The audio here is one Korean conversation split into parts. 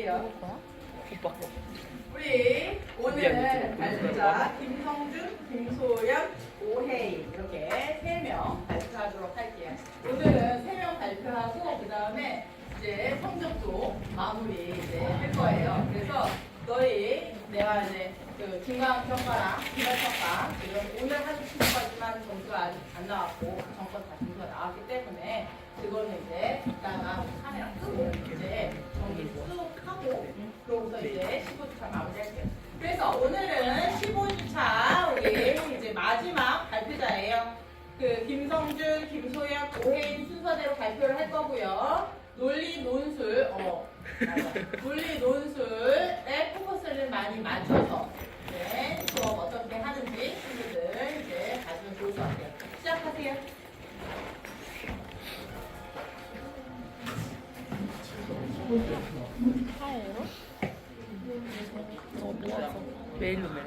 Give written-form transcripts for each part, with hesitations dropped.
할게요. 오빠. 우리 오늘 발표자 김성준, 김소연, 오혜인 이렇게 3명 발표하도록 할게요. 오늘은 3명 발표하고 그 다음에 이제 성적도 마무리 이제 할 거예요. 그래서 너희 내가 이제 그 중간 평가랑 기말 평가 지금 오늘 하는 친구까지만 점수가 아직 안 나왔고 그 전건 다 점수가 나왔기 때문에 그거는 이제 이따가 카메라 끄고 이제 정리 쭉 하고 그러고서 이제 15주차 마무리할게요. 그래서 오늘은 15주차 우리 이제 마지막 발표자예요. 그 김성준, 김소연, 오혜인 순서대로 발표를 할 거고요. 논리 논술, 논리 논술에 포커스를 많이 맞춰서 수업 어떻게 하는지 친구들 이제 봐주면 좋을 것 같아요. 시작하세요. 파예요? 모아서 메일로 내.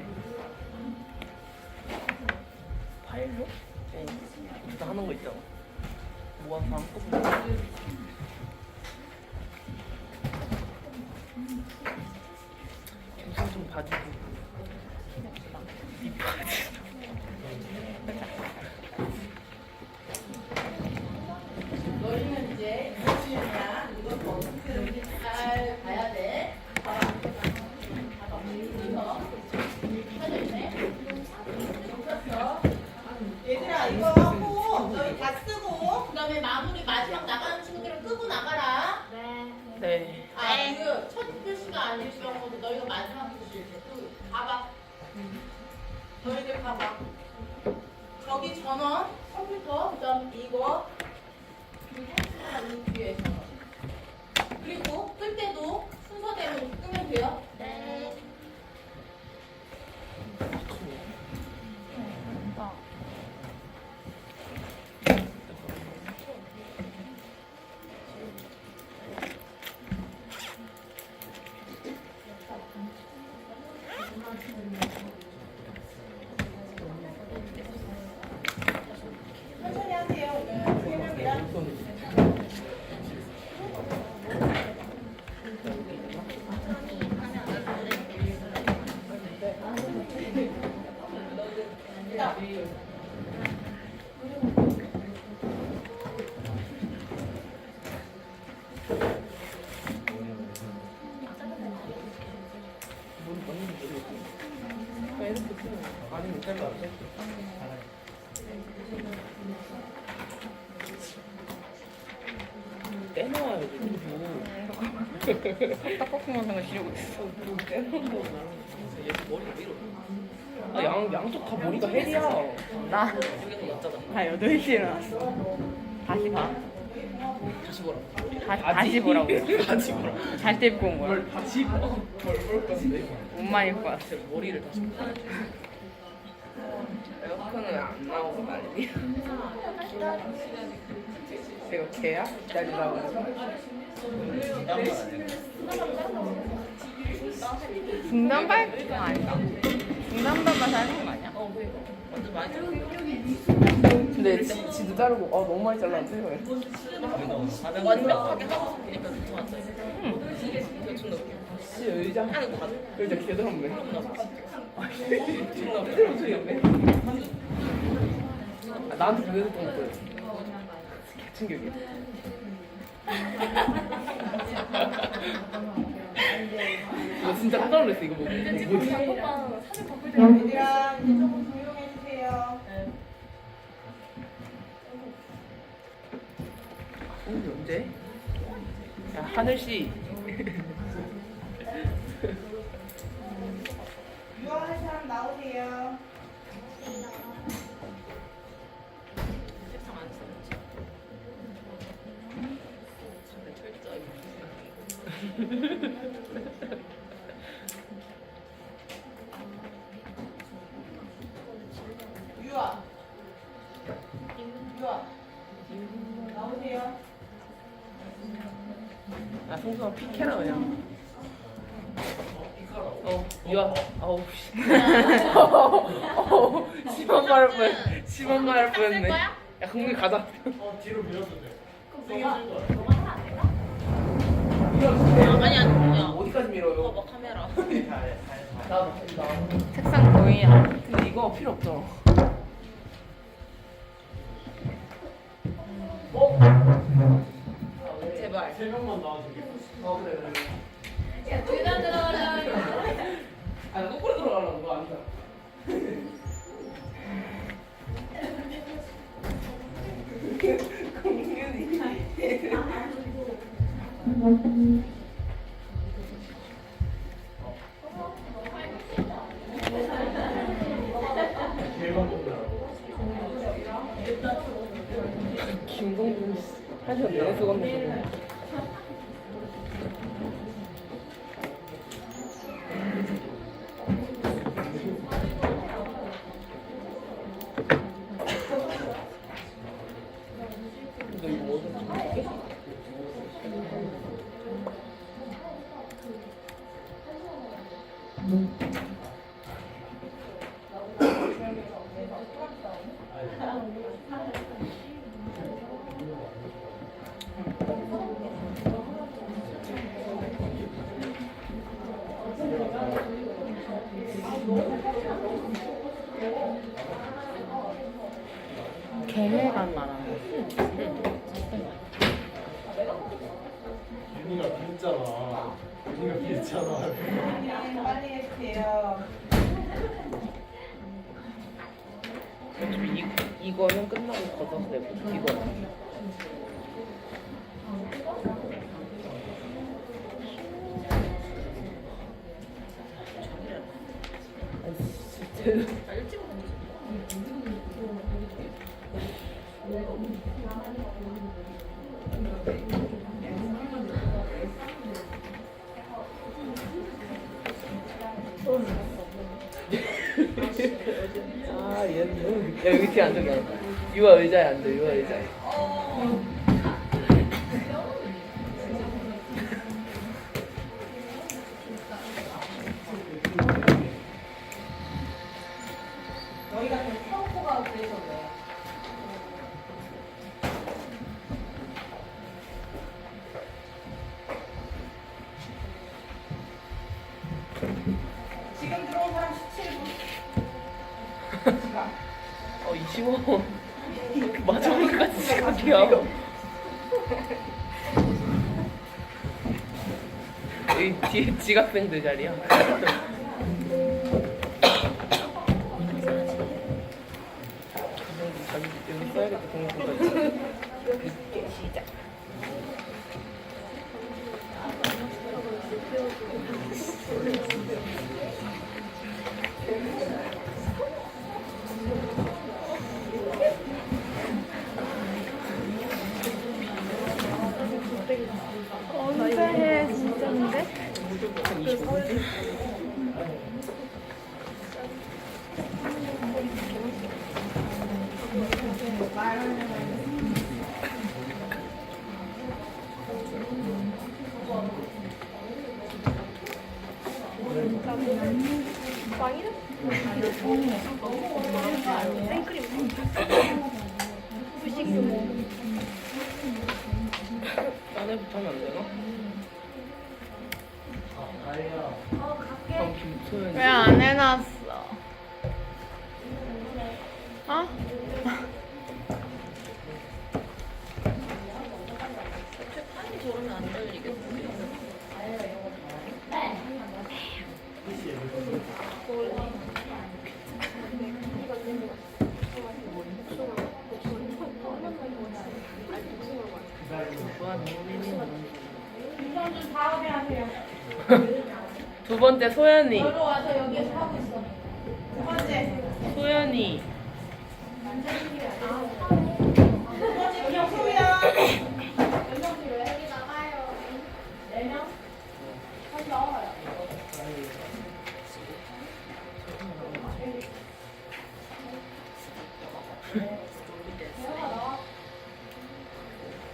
파일로? 나 하는 거 있잖아. 모아서 한꺼번에. 영상 좀 봐주고. 이 바지. 너희는 이제 무엇이냐 이것도 어떻게 되는지 잘 봐야 돼. 봐봐. 얘들아 이거 하고 너희 다 쓰고 그 다음에 마무리 마지막 나가는 친구들은 끄고 나가라. 네. 그 첫 글씨가 아닐 경우도 너희가 마지막 글씨 이제 또 봐봐. 너희들 봐봐. 저기 전원 컴퓨터 그다음 이거 이 뒤에 전원. 그리고 끌 때도 순서대로 끄면 돼요. 네. 천천히 하세요. 오늘 세 명이랑. 아니면 잘라. 떼놓아야지. 떡볶이 먹는 거 지르고 있어. 떼놓는다고 나는. 얘 머리가 왜 이러냐? 양쪽 다 머리가 헬이야. 나 여기가 낫잖아. 다 8시에 일어났어. 다시 봐. 다시 보라. 다시 보라고. 다시 보라. 잘 때 입고 온 거야. 뭘 다시 봐. 뭘볼 건데? 옷만 입고 왔어. 제 머리를 다시 봐. 에어컨은 안 나오고 난리야. 이거 걔야? 기다리라고 해서. 중단 발표 아니다. 중단 발표 하는 거 아니야? 완전 많이 들어. 근데 지도 자르고 너무 많이 잘랐는데 왜? 완벽하게 하고서 보니까 괜찮았다. 응. 존나 웃겨. 진짜 의자 하는 거 같아. 의자 개더럽네. 존나 웃겨. 소리였네. 나한테 그래서 또 거야. 개충격이야. 나 진짜 깜짝 놀랐어 이거 보고. 뭐지? 얘들아 이제 조금 조용해 주세요. 오늘 언제? 야 하늘 씨. 유아할 사람 나오세요. 책상 안 쓰는지. 유아. 유아. 나오세요. 아 송수가 피케라 그냥. 유아. 어우 씨. 심한 말할 뻔. 심한 말할 뻔했네. 야 국민 가자. 뒤로 밀어도 돼. 너가 하면 안 될까? 아니 아니 야 어디 나도 색상 보이냐? 근데 이거 필요 없잖아. 제발. 세 명만 나와주겠어. 그래 그래. 야, 둘다 들어가라. 나 거꾸로 들어가려고 너 앉아. 김동준 한시간 내내 쓰겠네. 너 이거 어디서 찍게? 계획안 말하는 거. 윤희가 비했잖아. 윤희가 비했잖아. 빨리 해주세요. 어차피 이거는 끝나고 걷어서 내고 이거는. 아 얘는 야 여기 뒤에 앉아 그냥. 유아 의자에 앉아. 유아 의자에. 너희가 좀 평소가 그래서네. 지금 들어온 사람 17분. 25분. 마지막까지 시작이야. 여기 뒤에 지각생들 자리야. 여기 써야겠다. 동영상까지. 시작. 언제 해 진짜인데? 한 25분째? 딴애부터 하면 안 되나? 그럼 김소연이 왜 안 해놨어? 어? 김성준 다음에 하세요. 두 번째 소연이. 여기 와서 여기에서 하고 있어. 두 번째. 소연이. 두 번째 김소연. 여기 나가요. 4명? 다시 나와요.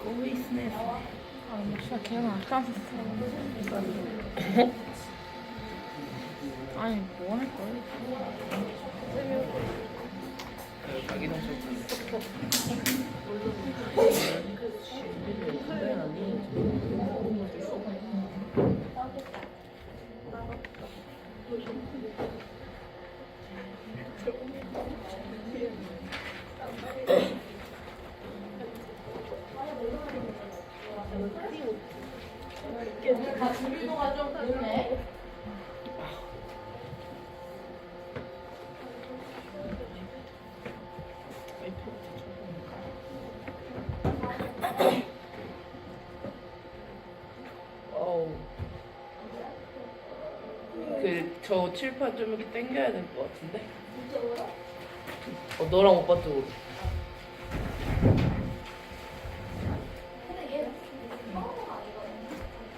꼬이스네. 아, 진짜 걔는 아까 썼어. 아니, 뭐 할 거야? 자기 동생. 오늘 다 준비도가 좀 늦네. 어우. 저 칠판 좀 이렇게 당겨야 될 것 같은데? 너랑 오빠 쪽으로.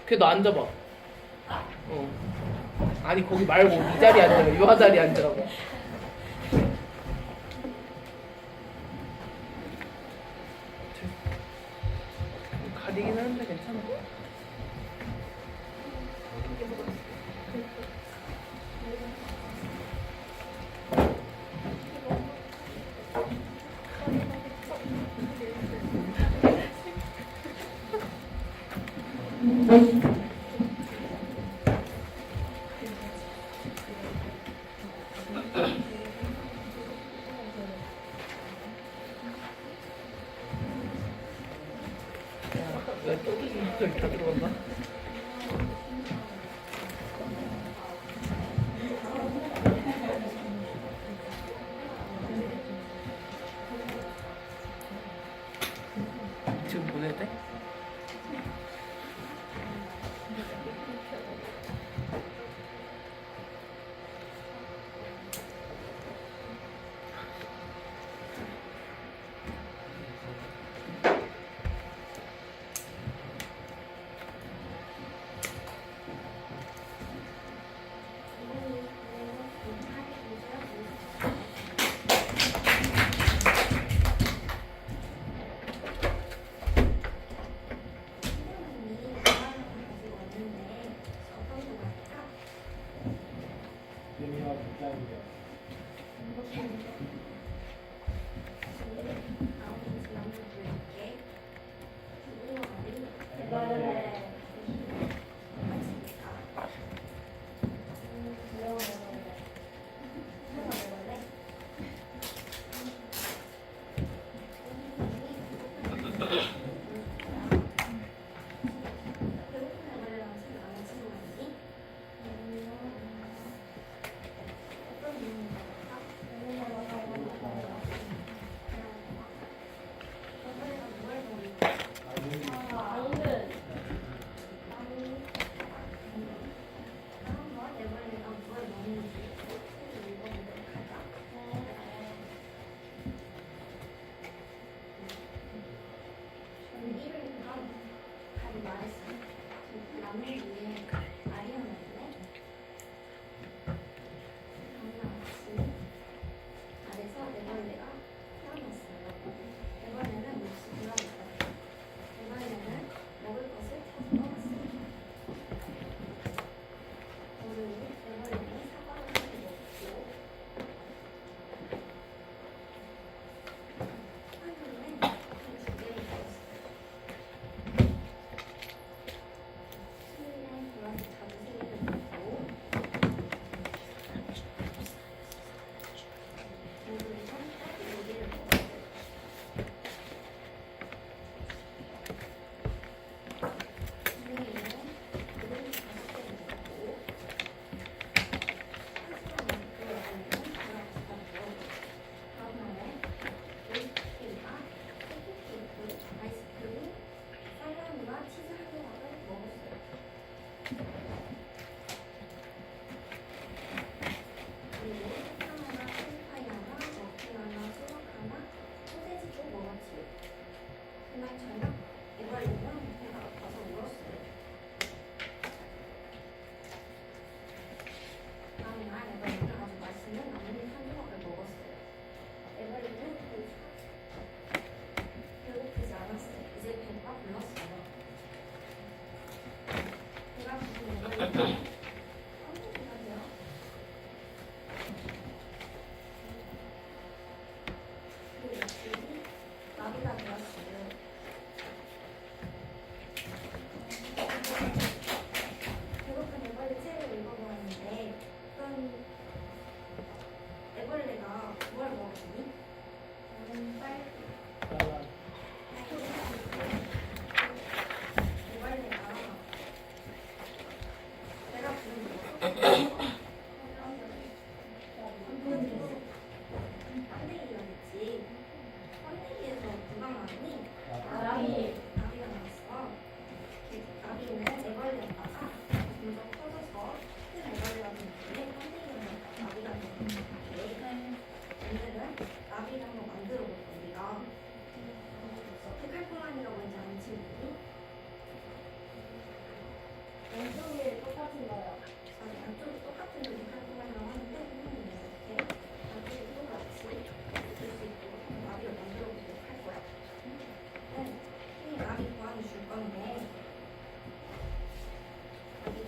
걔너 앉아봐. 아니 거기 말고 이 자리에 앉으라고. 유아 자리에 앉으라고. 가리긴 하는데 괜찮아. 왜 또기 다 들어간다? 지금 보내야 돼? 예민하고 긴장이야.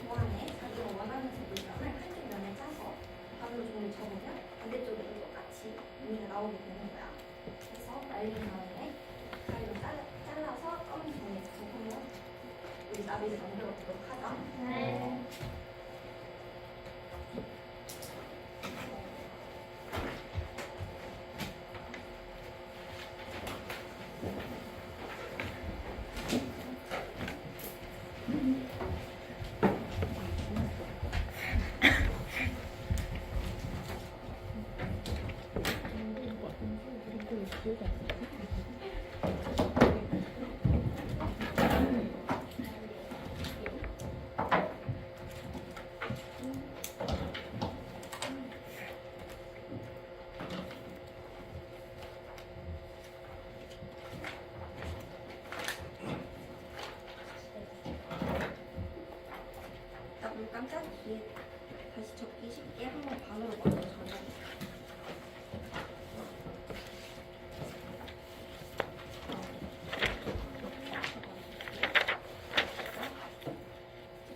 도안에 자기가 원하는 색감을 한쪽 면에 짜서 반으로 종이를 접으면 반대쪽에도 똑같이 무늬가 나오게 되는 거야. 그래서 말린 다음에 가위로 잘라서 검은 종이에 부으면 우리 나비를 만들어 보도록 하자. 네. 딱 물감 짠 뒤에 다시 접기 쉽게 한번 반으로 먼저 접어.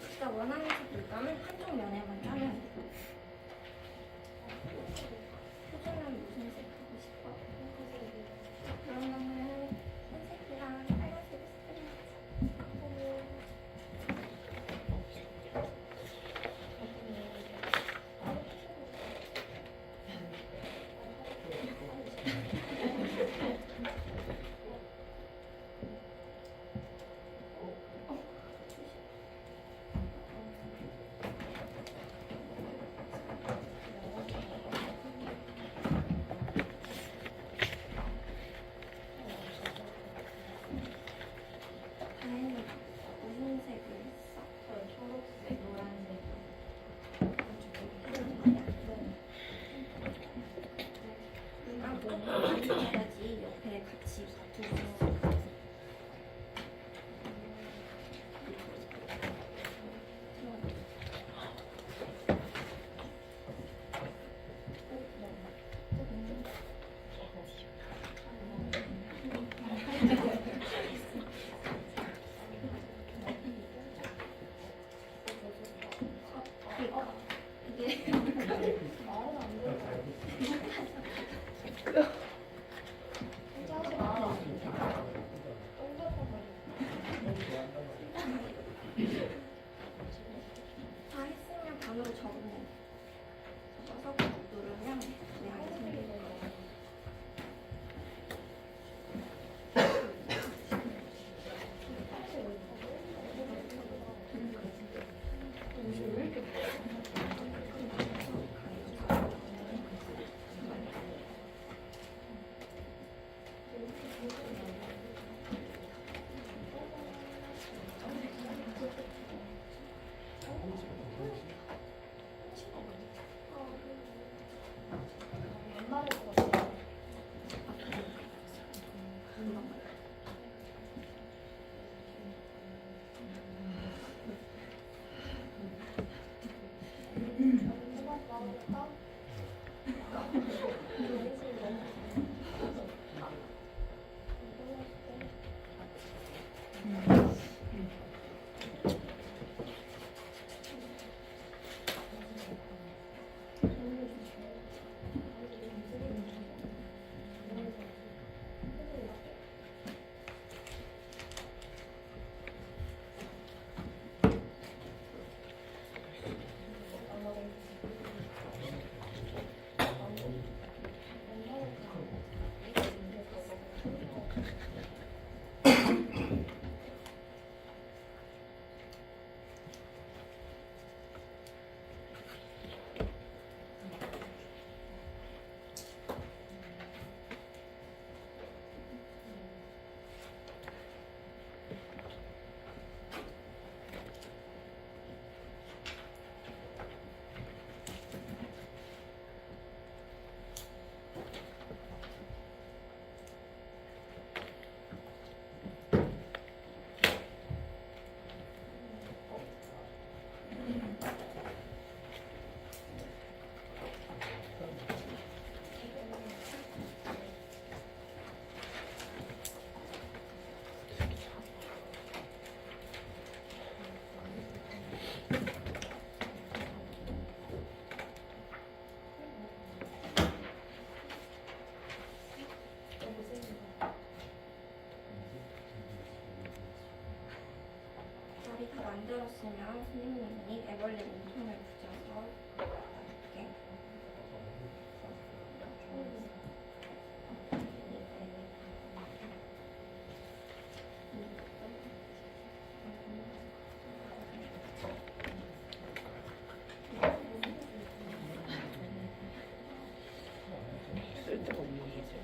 각자 원하는 색 물감을 한쪽 면에만 짜면 돼. 표준은 무슨 색 하고 싶어? 그러면은 흰색이랑 빨간색 스프링 다행히 무슨 색을 써? 초록색, 노란색. 해야지 옆에 같이 두고 있어. 이게 다 했으면 반으로 접으면 접어서 꾹 누르면 모양이 생기는 거예요. 싫었으면 선생님이 애벌레 몸통을 붙여서 이렇게 쓸데가 없는 거지.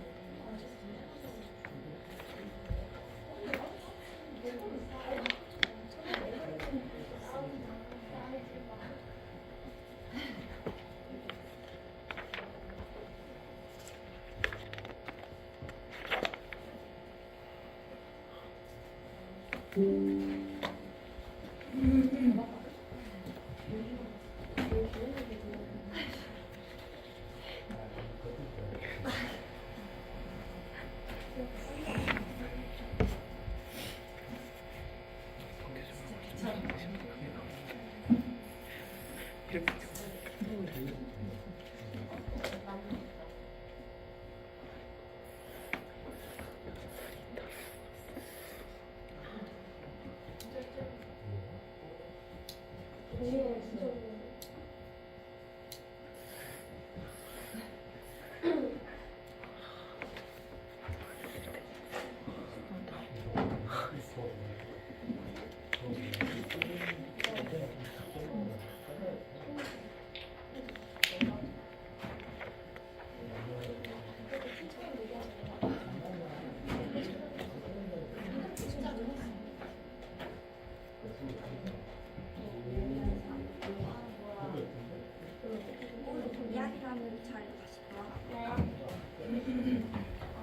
이렇게 이야기라는 자리로 다시 돌아갈게요.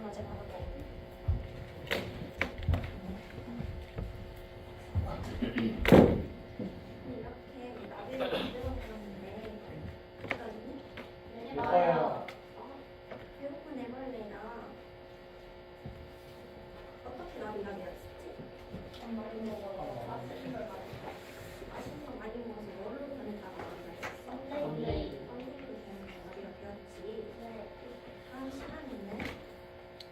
어제 받았고 이렇게 나비를 만들어봤는데 어떠니? 좋아요. 배고픈 애벌레나 어떻게 나비가 되었지? 많이 먹어서 맛있는 걸 많이 먹어서 뭐를 보냈다가 썬데이 썬데이로 되는 나비가 되었지. 다음 시간에는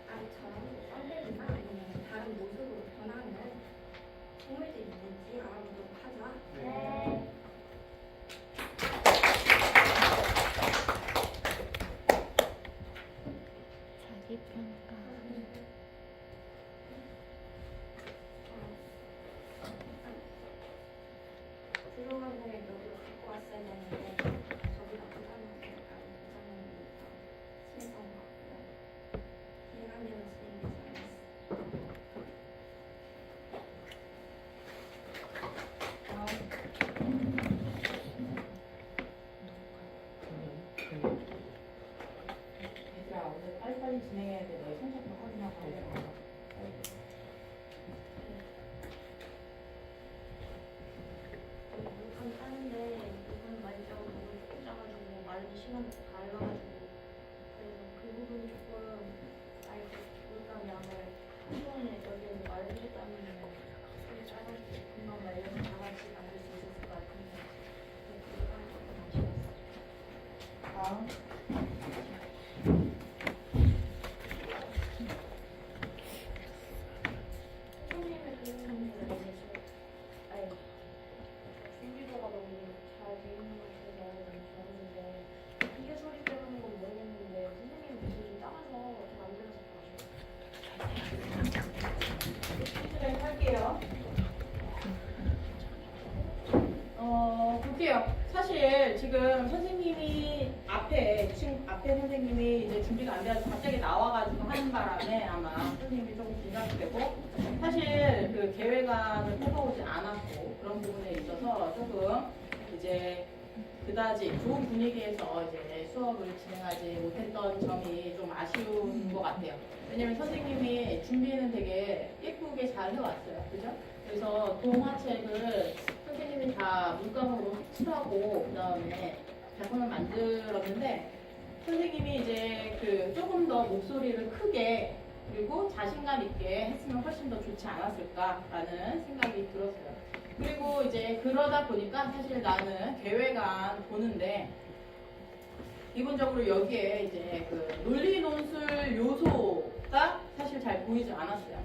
아이처럼 썬데이나 아니면 다른 모습으로 변하는 동물들이 있는지 알아보도록 하자. 자기평가. 들어가는 여기로 갖고 왔어야 되는데 저기가 부담하니까 부담하니까 심했던 것 같고요. 계란대로 쓰이는 잘했어. 얘들아 오늘 빨리빨리 진행해야 돼. 너희 성적표 확인하고 가야 돼. 물감 따는데 물감 말려 너무 꽂아가지고 말리 시간이 달라가지고 그래서 그 부분 조금 알고 물감 양을 한 번에 여기에서 말리겠다면 손이 짧아지고 금방 말려서 다 같이 만들 수 있었을 것 같은데 물감 조금 아쉬웠어. 다음. 선생님의 그림을 너무 아니 준비도가 너무 잘 돼 있는 것 같아서 너무 좋았는데 이게 소리 때문인 건 모르겠는데 선생님 모습이 좀 작아서 잘 안 들어서 할게요. 볼게요. 사실 지금 선생님이 앞에 선생님이 이제 준비가 안 돼서 갑자기 나와가지고 하는 바람에 아마 선생님이 조금 긴장이 되고 사실 그 계획안을 펴놓지 않았고 그런 부분에 있어서 조금 이제 그다지 좋은 분위기에서 이제 수업을 진행하지 못했던 점이 좀 아쉬운 것 같아요. 왜냐면 선생님이 준비는 되게 예쁘게 잘 해왔어요. 그죠? 그래서 동화책을 선생님이 다 물감으로 색칠하고 그 다음에 작품을 만들었는데 선생님이 이제 그 조금 더 목소리를 크게 그리고 자신감 있게 했으면 훨씬 더 좋지 않았을까라는 생각이 들었어요. 그리고 이제 그러다 보니까 사실 나는 계획안 보는데 기본적으로 여기에 이제 그 논리 논술 요소가 사실 잘 보이지 않았어요.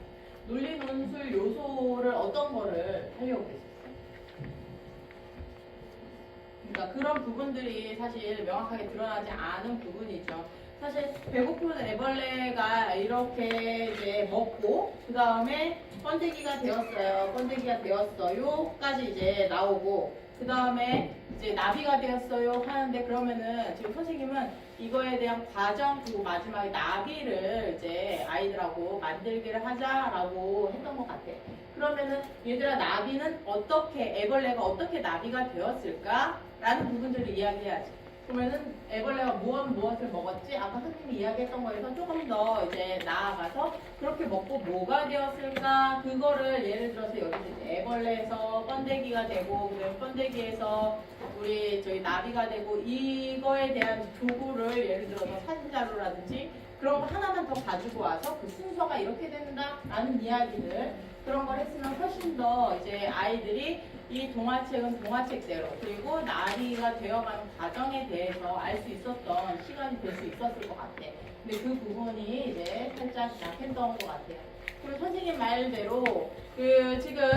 논리 논술 요소를 어떤 거를 하려고 했었어요? 그러니까 그런 부분들이 사실 명확하게 드러나지 않은 부분이죠. 사실 배고픈 애벌레가 이렇게 이제 먹고 그 다음에 번데기가 되었어요. 번데기가 되었어요까지 이제 나오고 그 다음에 이제 나비가 되었어요 하는데 그러면은 지금 선생님은 이거에 대한 과정 그리고 마지막에 나비를 이제 아이들하고 만들기를 하자라고 했던 것 같아. 그러면은 얘들아 나비는 어떻게 애벌레가 어떻게 나비가 되었을까? 라는 부분들을 이야기해야지. 그러면은 애벌레가 무엇을 먹었지? 아까 선생님이 이야기했던 거에서 조금 더 이제 나아가서 그렇게 먹고 뭐가 되었을까? 그거를 예를 들어서 여기서 이제 애벌레에서 번데기가 되고 그다음에 번데기에서 우리 저희 나비가 되고 이거에 대한 도구를 예를 들어서 사진자료라든지 그런 거 하나만 더 가지고 와서 그 순서가 이렇게 된다라는 이야기들 그런 걸 했으면 훨씬 더 이제 아이들이 이 동화책은 동화책대로 그리고 나비가 되어가는 과정에 대해서 알 수 있었던 시간이 될 수 있었을 것 같아. 근데 그 부분이 이제 살짝 약했던 것 같아요. 그리고 선생님 말대로 그 지금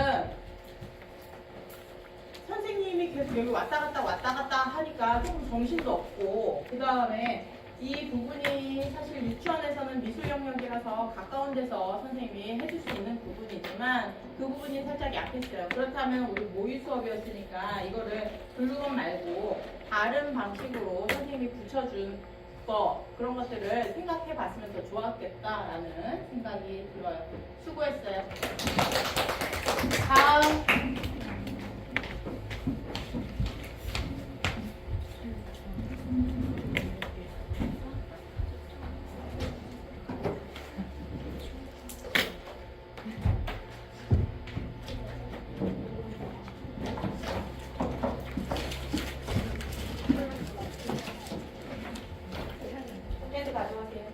선생님이 계속 여기 왔다 갔다 하니까 조금 정신도 없고 그 다음에 이 부분이 사실 유치원에서는 미술 영역이라서 가까운 데서 선생님이 해줄 수 있는 부분이지만 그 부분이 살짝 약했어요. 그렇다면 우리 모의 수업이었으니까 이거를 글루건 말고 다른 방식으로 선생님이 붙여준 거 그런 것들을 생각해 봤으면 더 좋았겠다라는 생각이 들어요. 수고했어요. 다음. 얘도 가져가세요.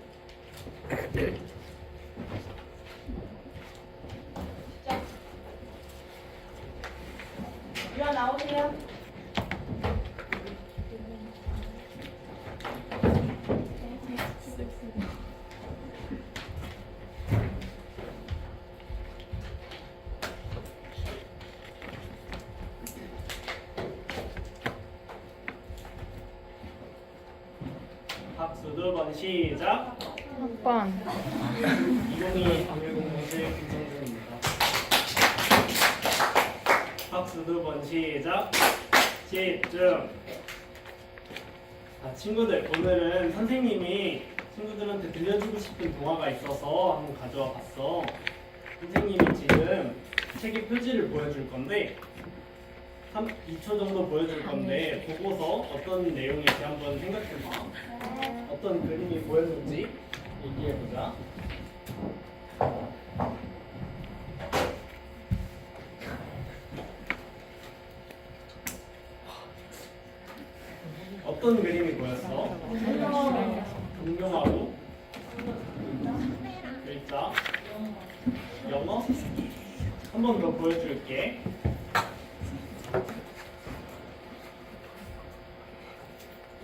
자, 유아 나오세요. 박수 두 번 시작. 학번 2022 비밀공무실 김성준입니다. 박수 두 번 시작. 집중. 자, 친구들 오늘은 선생님이 친구들한테 들려주고 싶은 동화가 있어서 한번 가져와 봤어. 선생님이 지금 책의 표지를 보여줄 건데 2초 정도 보여줄 건데 보고서 어떤 내용인지 한번 생각해봐. 어떤 그림이 보였는지 얘기해보자. 어떤 그림이 보였어? 동명하고 글자 영어 한 번 더 보여줄게.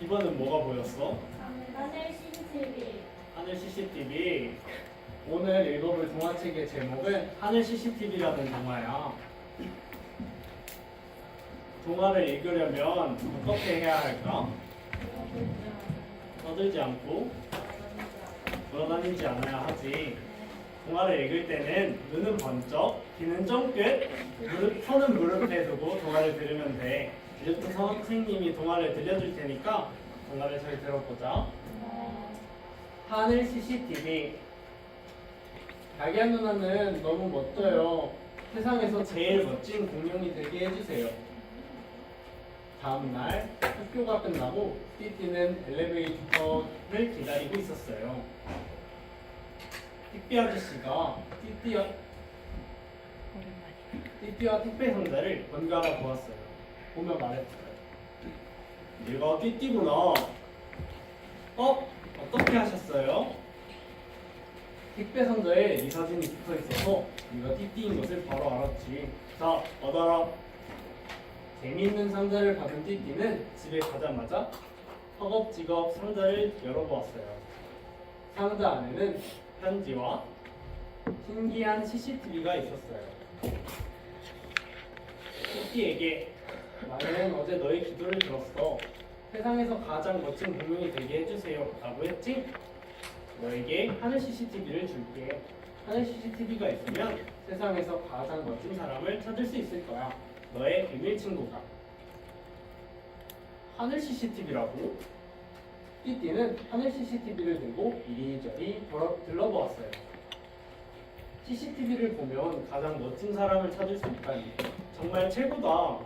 이번엔 뭐가 보였어? 하늘 CCTV. 하늘 CCTV. 오늘 읽어볼 동화책의 제목은 하늘 CCTV라는 동화야. 동화를 읽으려면 어떻게 해야 할까? 떠들지 않고 돌아다니지 않아야 하지. 동화를 읽을 때는 눈은 번쩍, 귀는 쫑긋, 손은 무릎에 두고 동화를 들으면 돼. 이제부터 선생님이 동화를 들려줄 테니까 동화를 잘 들어보자. 하늘 CCTV. 달걀 누나는 너무 멋져요. 세상에서 제일 멋진 공룡이 되게 해주세요. 다음날 학교가 끝나고 띠띠는 엘리베이터를 기다리고 있었어요. 택배 아저씨가 띠띠와 택배 상자를 번갈아 보았어요. 보며 말했어요. 얘가 띠띠구나. 어떻게 하셨어요? 택배 상자에 이 사진이 붙어 있어서 네가 띠띠인 것을 바로 알았지. 자, 받아라. 재미있는 상자를 받은 띠띠는 집에 가자마자 허겁지겁 상자를 열어보았어요. 상자 안에는 편지와 신기한 CCTV가 있었어요. 띠띠에게 나는 어제 너의 기도를 들었어. 세상에서 가장 멋진 공룡이 되게 해주세요 라고 했지? 너에게 하늘 CCTV를 줄게. 하늘 CCTV가 있으면 세상에서 가장 멋진 사람을 찾을 수 있을 거야. 너의 비밀 친구가. 하늘 CCTV라고? 띠띠는 하늘 CCTV를 들고 이리저리 둘러보았어요. CCTV를 보면 가장 멋진 사람을 찾을 수 있다니 정말 최고다.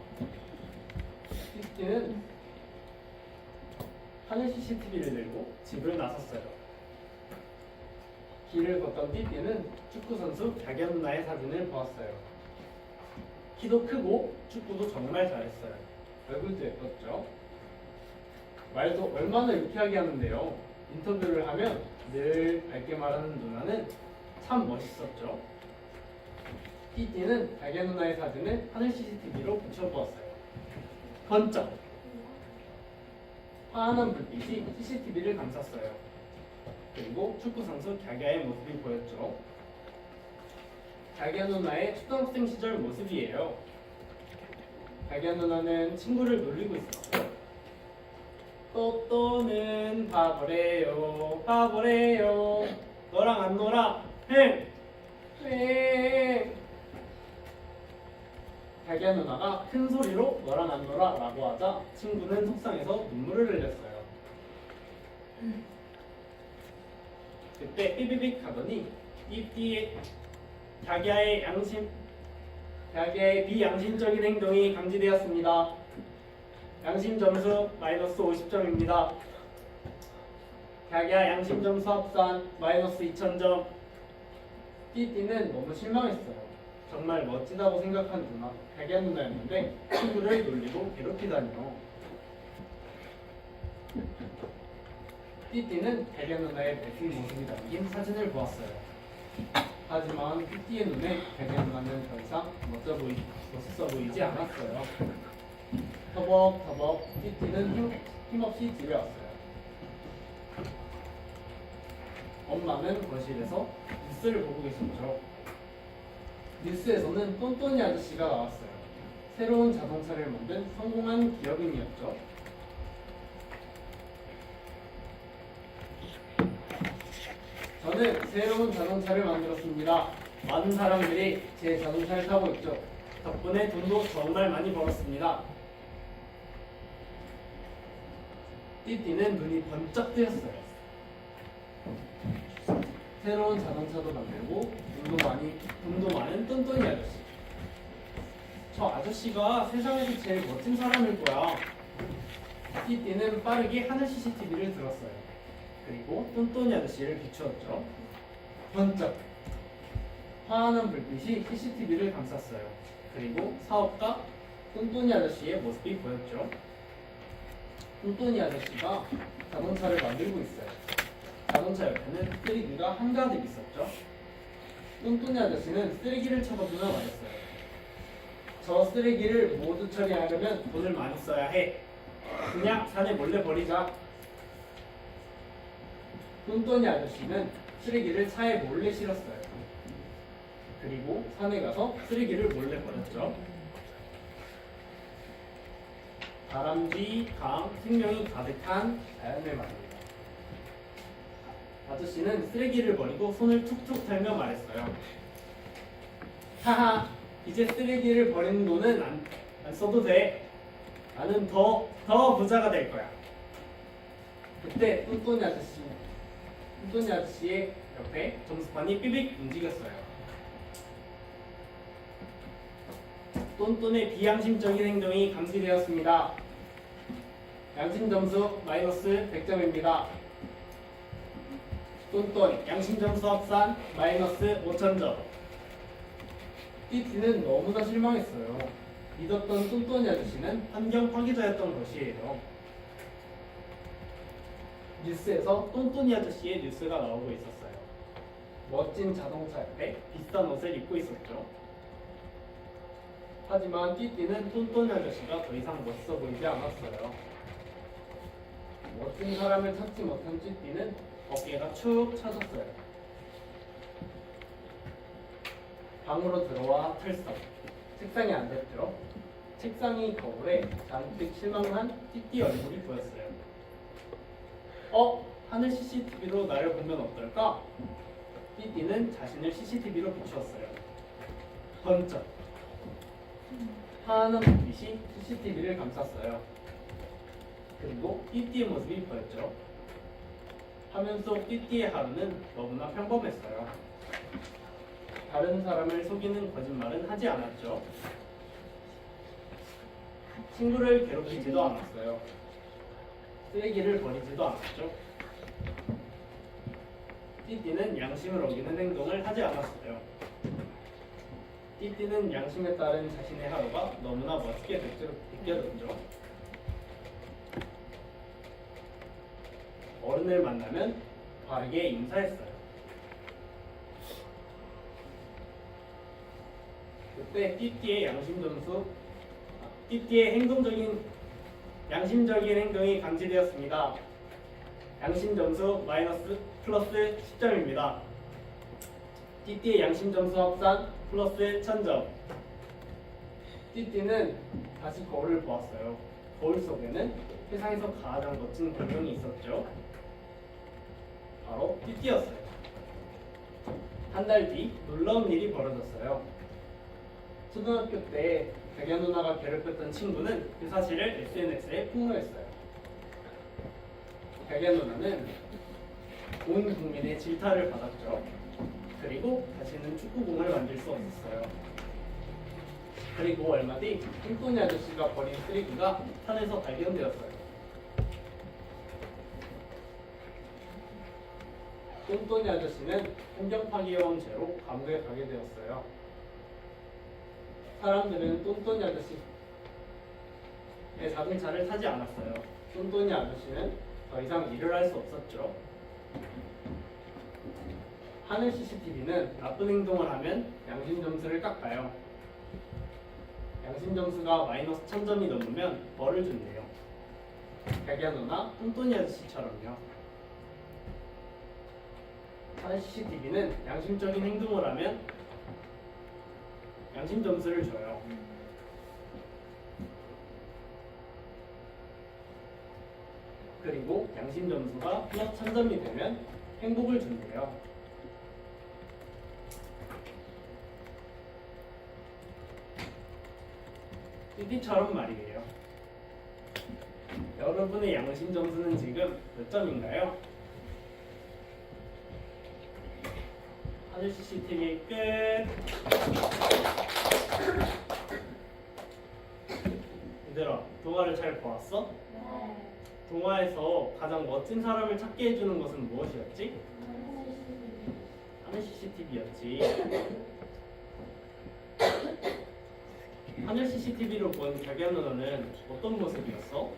띠띠는 하늘 CCTV를 들고 집을 나섰어요. 길을 걷던 띠띠는 축구 선수 자기야 누나의 사진을 보았어요. 키도 크고 축구도 정말 잘했어요. 얼굴도 예뻤죠. 말도 얼마나 유쾌하게 하는데요. 인터뷰를 하면 늘 밝게 말하는 누나는 참 멋있었죠. 띠띠는 자기야 누나의 사진을 하늘 CCTV로 붙여보았어요. 번쩍! 환한 불빛이 CCTV를 감쌌어요. 그리고 축구 선수 갸갸의 모습이 보였죠. 갸갸 누나의 초등학생 시절 모습이에요. 갸갸 누나는 친구를 놀리고 있었어요. 또또는 바보래요, 바보래요. 너랑 안 놀아, 행! 행! 갸갸 누나가 큰 소리로 너랑 안 놀아 라고 하자 친구는 속상해서 눈물을 흘렸어요. 그때 삐비빅 하더니 띠띠의 갸갸의 비양심적인 행동이 감지되었습니다. 양심 점수 마이너스 50점입니다. 갸갸 양심 점수 합산 마이너스 2000점. 띠띠는 너무 실망했어요. 정말 멋지다고 생각한 누나, 갸갸 누나였는데 친구를 놀리고 괴롭히다니요. 띠띠는 갸갸 누나의 멋진 모습이 담긴 사진을 보았어요. 하지만 띠띠의 눈에 갸갸 누나는 더 이상 멋있어 보이지 않았어요. 터벅터벅 띠띠는 힘없이 집에 왔어요. 엄마는 거실에서 뉴스를 보고 계셨죠. 뉴스에서는 똔똔이 아저씨가 나왔어요. 새로운 자동차를 만든 성공한 기업인이었죠. 저는 새로운 자동차를 만들었습니다. 많은 사람들이 제 자동차를 타고 있죠. 덕분에 돈도 정말 많이 벌었습니다. 띠띠는 눈이 번쩍 뜨였어요. 새로운 자동차도 만들고 돈도 많은 똔똔이 아저씨. 저 아저씨가 세상에서 제일 멋진 사람일 거야. 띠띠는 빠르게 하늘 CCTV를 들었어요. 그리고 똔똔이 아저씨를 비추었죠. 번쩍! 환한 불빛이 CCTV를 감쌌어요. 그리고 사업가 똔똔이 아저씨의 모습이 보였죠. 똔똔이 아저씨가 자동차를 만들고 있어요. 자동차 옆에는 쓰레기가 한가득 있었죠. 똔똔이 아저씨는 쓰레기를 쳐다보며 말했어요. 저 쓰레기를 모두 처리하려면 돈을 많이 써야 해. 그냥 산에 몰래 버리자. 똔똔이 아저씨는 쓰레기를 차에 몰래 실었어요. 그리고 산에 가서 쓰레기를 몰래 버렸죠. 다람쥐, 강, 생명이 가득한 자연을 말입니다. 아저씨는 쓰레기를 버리고 손을 툭툭 털며 말했어요. 하하, 이제 쓰레기를 버리는 돈은 안 써도 돼. 나는 더 부자가 될 거야. 그때 똔똔이 아저씨의 옆에 점수판이 삐빅 움직였어요. 똔똔의 비양심적인 행동이 감지되었습니다. 양심 점수 마이너스 100점입니다. 똔똔 양심 점수 합산 마이너스 5000점. 띠띠는 너무나 실망했어요. 믿었던 똔똔이 아저씨는 환경 파괴자였던 것이에요. 뉴스에서 똔똔이 아저씨의 뉴스가 나오고 있었어요. 멋진 자동차 옆에 비싼 옷을 입고 있었죠. 하지만 띠띠는 똔똔이 아저씨가 더 이상 멋있어 보이지 않았어요. 멋진 사람을 찾지 못한 띠띠는 어깨가 축 처졌어요. 방으로 들어와 털썩. 책상에 앉았죠. 책상 위 거울에 잔뜩 실망한 띠띠 얼굴이 보였어요. 하늘 CCTV로 나를 보면 어떨까? 띠띠는 자신을 CCTV로 비추었어요. 번쩍. 하얀 불빛이 CCTV를 감쌌어요. 그리고 띠띠의 모습이 보였죠. 화면 속 띠띠의 하루는 너무나 평범했어요. 다른 사람을 속이는 거짓말은 하지 않았죠. 친구를 괴롭히지도 않았어요. 쓰레기를 버리지도 않았죠. 띠띠는 양심을 어기는 행동을 하지 않았어요. 띠띠는 양심에 따른 자신의 하루가 너무나 멋지게 느껴졌죠. 어른을 만나면 바르게 인사했어요. 그때 띠띠의 양심적인 행동이 감지되었습니다. 양심 점수 마이너스 플러스 10점입니다. 띠띠의 양심 점수 합산 플러스 1000점. 띠띠는 다시 거울을 보았어요. 거울 속에는 세상에서 가장 멋진 별명이 있었죠. 바로 띠띠였어요. 한 달 뒤 놀라운 일이 벌어졌어요. 초등학교 때 백연 누나가 괴롭혔던 친구는 그 사실을 SNS에 폭로했어요. 백연 누나는 온 국민의 질타를 받았죠. 그리고 다시는 축구공을 만들 수 없었어요. 그리고 얼마 뒤 뚱뚱이 아저씨가 버린 쓰레기가 산에서 발견되었어요. 뚱뚱이 아저씨는 환경 파괴원 죄로 감옥에 가게 되었어요. 사람들은 뚱뚱이 아저씨의 자동차를 타지 않았어요. 뚱뚱이 아저씨는 더 이상 일을 할 수 없었죠. 하늘 CCTV는 나쁜 행동을 하면 양심 점수를 깎아요. 양심 점수가 마이너스 1000점이 넘으면 벌을 준대요. 백야 누나, 뚱뚱이 아저씨처럼요. 하늘 CCTV는 양심적인 행동을 하면 양심 점수를 줘요. 그리고 양심 점수가 플러스 1000점이 되면 행복을 준대요. 띠띠처럼 말이에요. 여러분의 양심 점수는 지금 몇 점인가요? 하늘 CCTV 끝. 얘들아, 동화를 잘 보았어? 네. 동화에서 가장 멋진 사람을 찾게 해주는 것은 무엇이었지? 하늘 CCTV였지. 하늘 CCTV로 본 자기야 누나는 어떤 모습이었어?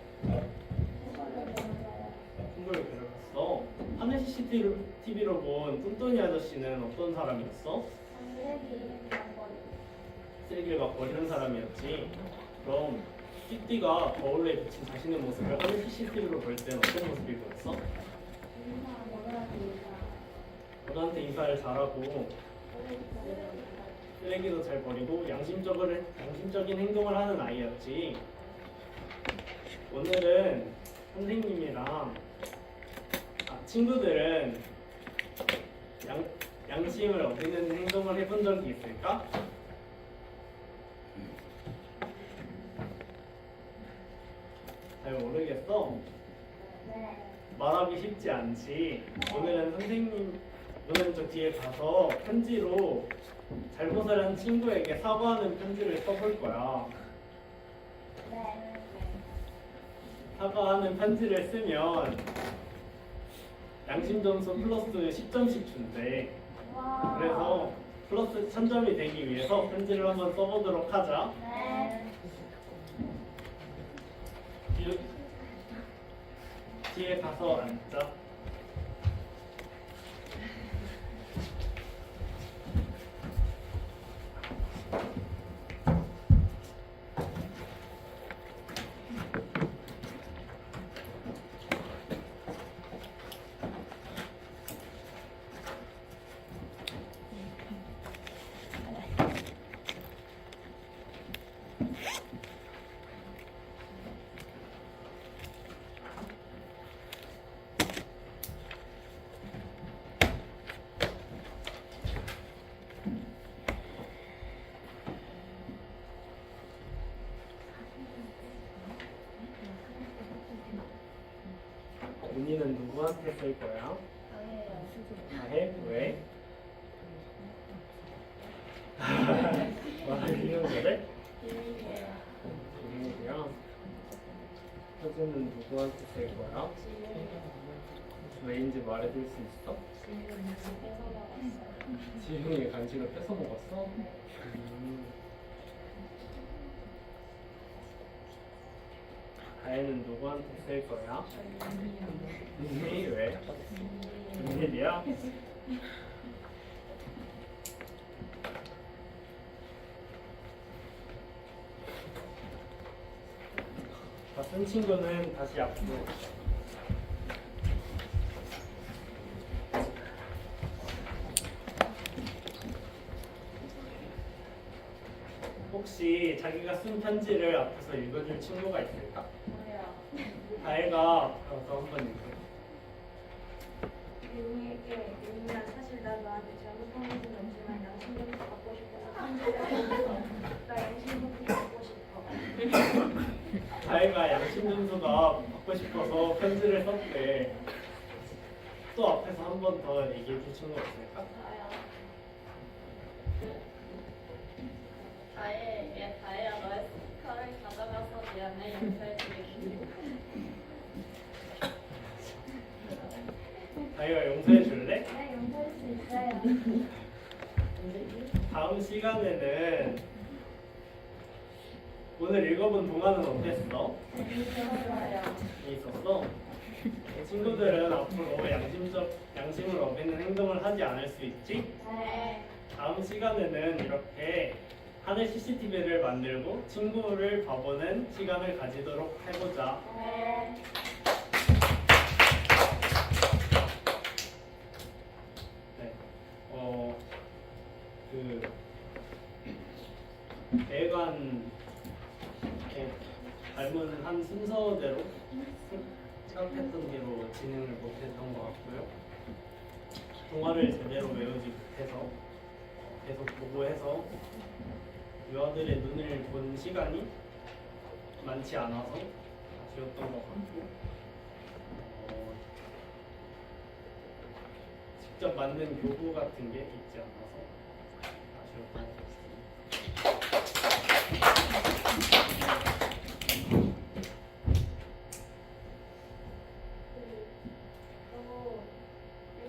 친구를 괴롭혔어. 하늘 CCTV로 본 뚱뚱이 아저씨는 어떤 사람이었어? 쓰레기를 막 버리는 사람이었지. 그럼 띠띠가 거울에 비친 자신의 모습을 하늘 CCTV로 볼 때는 어떤 모습이 보였어? 너한테 인사를 잘하고 쓰레기도 잘 버리고 양심적인 행동을 하는 아이였지. 오늘은 선생님이랑 친구들은 양심을 어기는 행동을 해본 적이 있을까? 잘 모르겠어. 말하기 쉽지 않지. 오늘은 저 뒤에 가서 편지로 잘못을 한 친구에게 사과하는 편지를 써볼 거야. 사과하는 편지를 쓰면 양심 점수 플러스 10점씩 준대. 그래서 플러스 1000점이 되기 위해서 편지를 한번 써보도록 하자. 뒤에 가서 앉자. 문의는 누구한테 쓸 거야? 나해? 왜? 말을 이런 거래? 비밀이야. 사진은 누구한테 쓸 거야? 왜인지 말해줄 수 있어? 지훈이 간식을 뺏어 먹었어? 다혜는 누구한테 쓸 거야? 비밀이 왜? 비밀이야? 다 쓴 친구는 다시 앞으로. 혹시 자기가 쓴 편지를 앞에서 읽어줄 친구가 있을까? 다혜가 앞에서 한번 읽어. 윤희에게 윤희야 사실 나 너한테 잘못한 것은 없지만 양심부터 받고 싶어서 편지를 나 양심부터 받고 싶어. 다혜가 양심준수가 받고 싶어서 편지를 썼대. 또 앞에서 한 번 더 얘기해 줄 친구가 있을까? 다혜야 너의 스티커를 가져가서 미안해 용서해주겠니? 다혜가 용서해 줄래? 네, 용서할 수 있어요. 다음 시간에는 오늘 읽어본 동화는 어땠어? 재밌었어? 친구들은 앞으로 양심을 어기는 행동을 하지 않을 수 있지? 네. 다음 시간에는 이렇게 하늘 CCTV를 만들고 친구를 봐보는 시간을 가지도록 해보자. 네. 네. 그 매관 이렇게 닮은 한 순서대로 생각했던 대로 진행을 못했던 것 같고요. 동화를 제대로 외우지 못해서 계속 보고 해서 유아들의 눈을 본 시간이 많지 않아서 아쉬웠던 것 같고 직접 만든 교구 같은 게 있지 않아서 아쉬웠던 것 같습니다.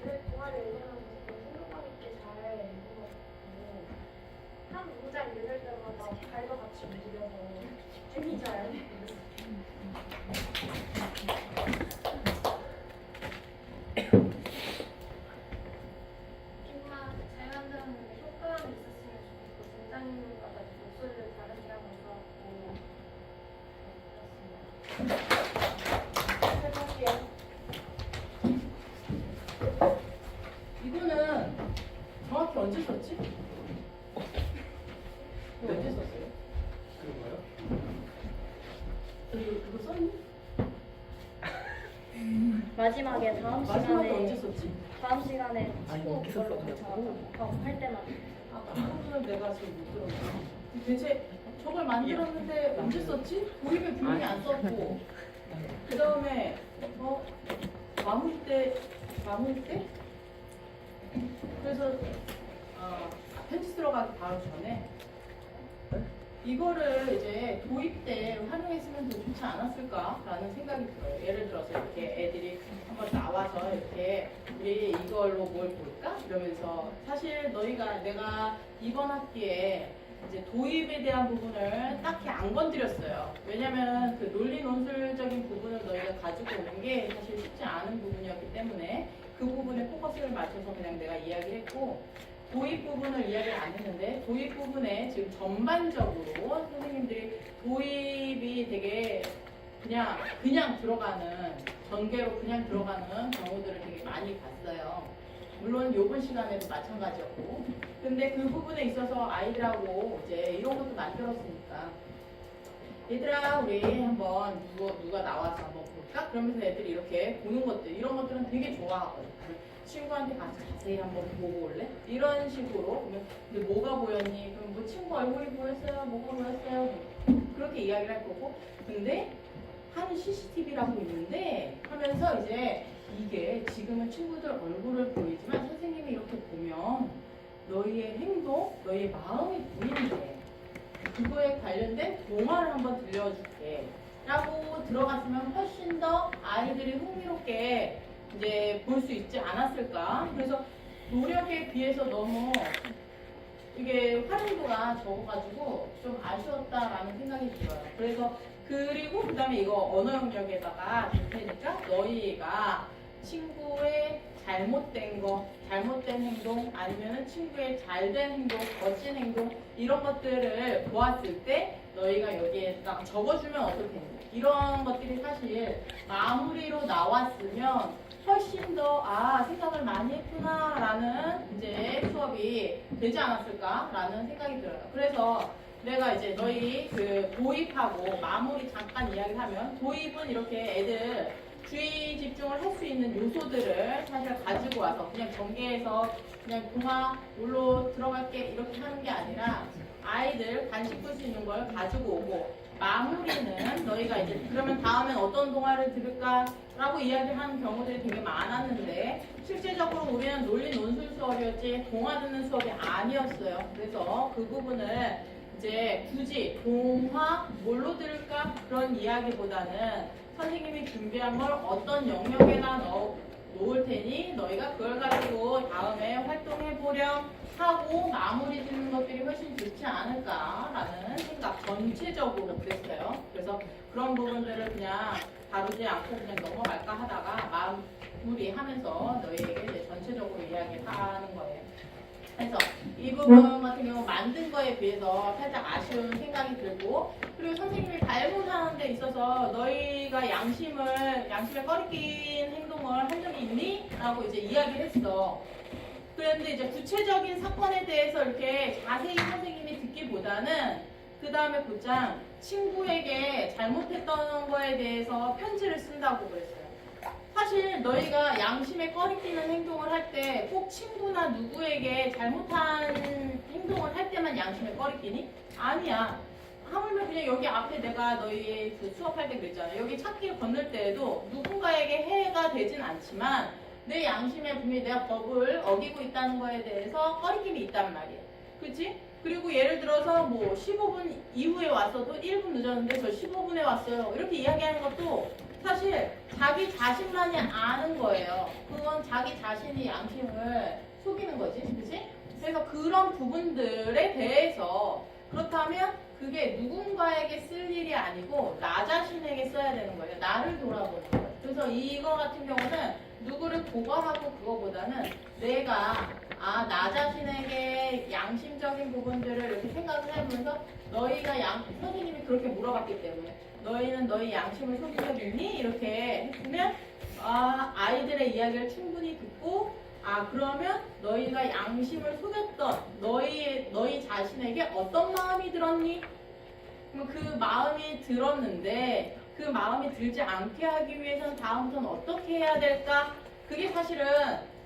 그리고 동화를 읽으면서 생각 있게 잘 읽어가지고 한 문장 읽을 때마다 발도 같이 움직여서 집중이 잘 돼요. 정말 잘 만든 효과음이 있었으면 좋겠고 등장인물마다 목소리를 다르게 하고 좋았고 그렇습니다. 이거는 정확히 언제 썼지? 이거 언제 썼어요? 그거요? 그거 썼니? 마지막에 다음 마지막에 언제 시간에 썼지? 다음 시간에 아니, 친구 여기서 그걸로 썼냐고? 같이 할 때마다 아, 그 부분은 내가 지금 못 들었어. 대체 저걸 만들었는데 언제 썼지? 도입에 분명히 안 썼고 그 다음에 마무리 때? 그래서 편지 들어가기 바로 전에 이거를 이제 도입 때 활용했으면 더 좋지 않았을까라는 생각이 들어요. 예를 들어서 이렇게 애들이 한번 나와서 이렇게 우리 이걸로 뭘 볼까? 이러면서 사실 내가 이번 학기에 이제 도입에 대한 부분을 딱히 안 건드렸어요. 왜냐면 그 논리 논술적인 부분을 너희가 가지고 오는 게 사실 쉽지 않은 부분이었기 때문에 그 부분에 포커스를 맞춰서 그냥 내가 이야기했고 도입 부분을 이야기를 안 했는데 도입 부분에 지금 전반적으로 선생님들이 도입이 되게 그냥 들어가는 전개로 그냥 들어가는 경우들을 되게 많이 봤어요. 물론 요번 시간에도 마찬가지였고 근데 그 부분에 있어서 아이들하고 이제 이런 것도 만들었으니까 얘들아 우리 한번 누가 나와서 한번 볼까? 그러면서 애들이 이렇게 보는 것들 이런 것들은 되게 좋아하거든. 친구한테 가서 자세히 한번 보고 올래? 이런 식으로 그러면 근데 뭐가 보였니? 그럼 뭐 친구 얼굴이 보였어요? 뭐가 보였어요? 그렇게 이야기를 할 거고 근데 한 CCTV라고 있는데 하면서 이제 이게 지금은 친구들 얼굴을 보이지만 선생님이 이렇게 보면 너희의 행동, 너희의 마음이 보이는데 그거에 관련된 동화를 한번 들려줄게 라고 들어갔으면 훨씬 더 아이들이 흥미롭게 이제 볼 수 있지 않았을까. 그래서 노력에 비해서 너무 이게 활용도가 적어가지고 좀 아쉬웠다라는 생각이 들어요. 그래서 그리고 그 다음에 이거 언어 영역에다가 줄 테니까 너희가 친구의 잘못된 거, 잘못된 행동, 아니면은 친구의 잘된 행동, 멋진 행동 이런 것들을 보았을 때 너희가 여기에다가 적어주면 어떻겠냐. 이런 것들이 사실 마무리로 나왔으면 훨씬 더 생각을 많이 했구나라는 이제 수업이 되지 않았을까라는 생각이 들어요. 그래서 내가 이제 너희 그 도입하고 마무리 잠깐 이야기하면 도입은 이렇게 애들 주의 집중을 할 수 있는 요소들을 사실 가지고 와서 그냥 전개해서 그냥 동화 물로 들어갈게 이렇게 하는 게 아니라 아이들 관심 끌 수 있는 걸 가지고 오고 마무리는 너희가 이제 그러면 다음엔 어떤 동화를 들을까라고 이야기하는 경우들이 되게 많았는데 실제적으로 우리는 논리 논술 수업이었지 동화 듣는 수업이 아니었어요. 그래서 그 부분을 이제 굳이 동화 뭘로 들을까 그런 이야기보다는 선생님이 준비한 걸 어떤 영역에다 놓을 테니 너희가 그걸 가지고 다음에 활동해보렴 하고 마무리 짓는 것들이 훨씬 좋지 않을까라는 생각 전체적으로 그랬어요. 그래서 그런 부분들을 그냥 다루지 않고 그냥 넘어갈까 하다가 마무리하면서 너희에게 이제 전체적으로 이야기하는 거예요. 그래서 이 부분 같은 경우 만든 거에 비해서 살짝 아쉬운 생각이 들고 그리고 선생님이 발문하는 데 있어서 너희가 양심에 꺼리낀 행동을 한 적이 있니? 라고 이제 이야기를 했어. 그런데 이제 구체적인 사건에 대해서 이렇게 자세히 선생님이 듣기보다는 그 다음에 곧장 친구에게 잘못했던 거에 대해서 편지를 쓴다고 그랬어요. 사실 너희가 양심에 꺼리끼는 행동을 할 때 꼭 친구나 누구에게 잘못한 행동을 할 때만 양심에 꺼리끼니? 아니야. 하물며 그냥 여기 앞에 내가 너희 그 수업할 때 그랬잖아. 여기 찾길 건널 때에도 누군가에게 해가 되진 않지만 내 양심에 분명히 내가 법을 어기고 있다는 거에 대해서 꺼리낌이 있단 말이야. 그치? 그리고 예를 들어서 뭐 15분 이후에 왔어도 1분 늦었는데 저 15분에 왔어요. 이렇게 이야기하는 것도 사실 자기 자신만이 아는 거예요. 그건 자기 자신이 양심을 속이는 거지. 그치? 그래서 그런 부분들에 대해서 그렇다면 그게 누군가에게 쓸 일이 아니고 나 자신에게 써야 되는 거예요. 나를 돌아보는 거예요. 그래서 이거 같은 경우는 누구를 고발하고 그거보다는 내가 나 자신에게 양심적인 부분들을 이렇게 생각을 해보면서 너희가 선생님이 그렇게 물어봤기 때문에 너희는 너희 양심을 속인 적 있니? 이렇게 했으면 아이들의 이야기를 충분히 듣고 그러면 너희가 양심을 속였던 너희 자신에게 어떤 마음이 들었니? 그럼 그 마음이 들었는데 그 마음이 들지 않게 하기 위해서는 다음부터는 어떻게 해야 될까? 그게 사실은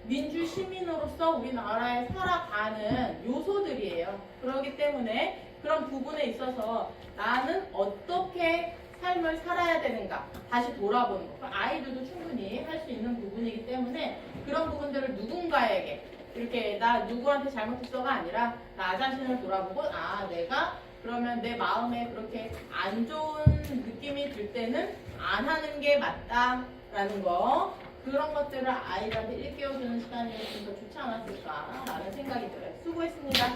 민주 시민으로서 우리나라에 살아가는 요소들이에요. 그렇기 때문에 그런 부분에 있어서 나는 어떻게 삶을 살아야 되는가 다시 돌아보는 거. 아이들도 충분히 할 수 있는 부분이기 때문에 그런 부분들을 누군가에게 이렇게 나 누구한테 잘못했어가 아니라 나 자신을 돌아보고 내가 그러면 내 마음에 그렇게 안 좋은 느낌이 들 때는 안 하는 게 맞다라는 거 그런 것들을 아이들한테 일깨워주는 시간이었으면 더 좋지 않았을까라는 생각이 들어요. 수고했습니다.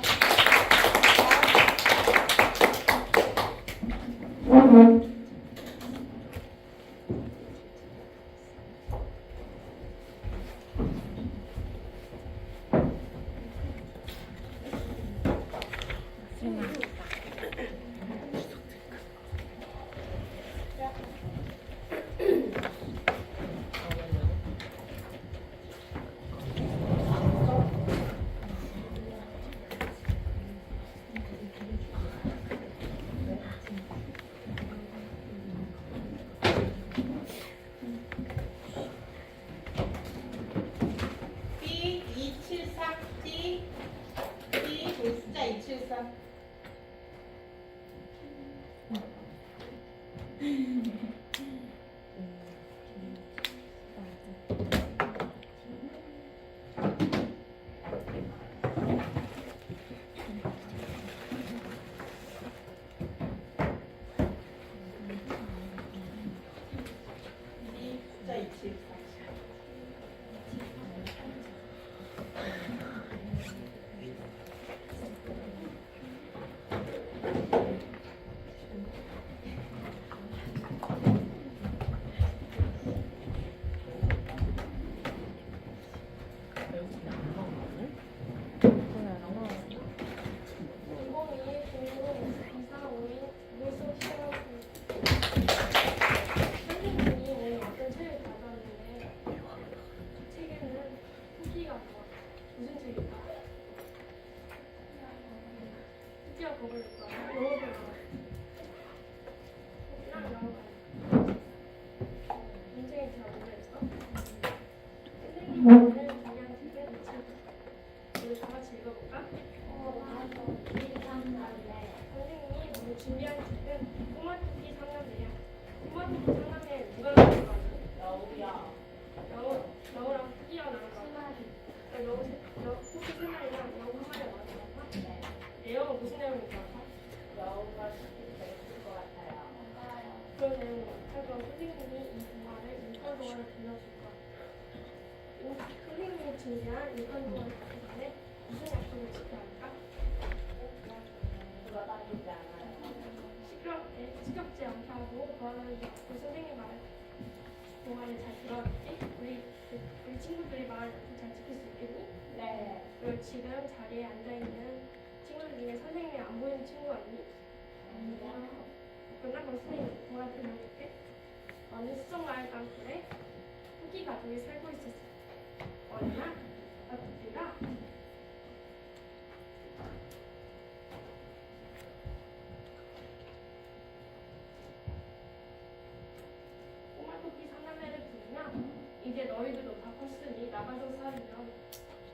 24. 선생님이 오늘 어떤 책을 가져왔는데 책에는 후기가 나와. 무슨 책일까? 후기가 뭐일까? 영어로 나와. 후기랑 영어가 굉장히 잘 모르겠어. 선생님이 오늘 준비한 책은 이 책. 우리 다 같이 읽어볼까? 선생님이 오늘 준비한 책은 꼬마토끼 상남매야. 꼬마토끼 상남매 누가 나올 거 아니야? 여우야. 여우랑 토끼가 나올 거 아니야? 토끼 세 마리랑 여우 한 마리가 나올 거 같아? 내용은 무슨 내용일 것 같아? 여우가 쉽게 있을 것 같아요. 그런 내용을 그럼 선생님이 이 동화를 인권 동화를 들려줄 거야. 선생님이 준비한 인권 동화를 듣기 전에 무슨 약속을 지켜야 할까? 돌아다니지 않아요. 시끄럽지 않게 하고 돌아다니지 않고 선생님 말 동화를 잘 들어야겠지? 우리 친구들이 말을 잘 지킬 수 있겠니? 네. 그리고 지금 자리에 앉아있는 친구들 중에 선생님이 안 보이는 친구가 있니? 그럼 선생님이 동화 들려줄게. 어느 수정마을 땅굴에 토끼 가족이 살고 있었어. 어느 날 토끼가 꼬마토끼 상남매를 부르면 이제 너희들도 다 컸으니 나가서 살으렴.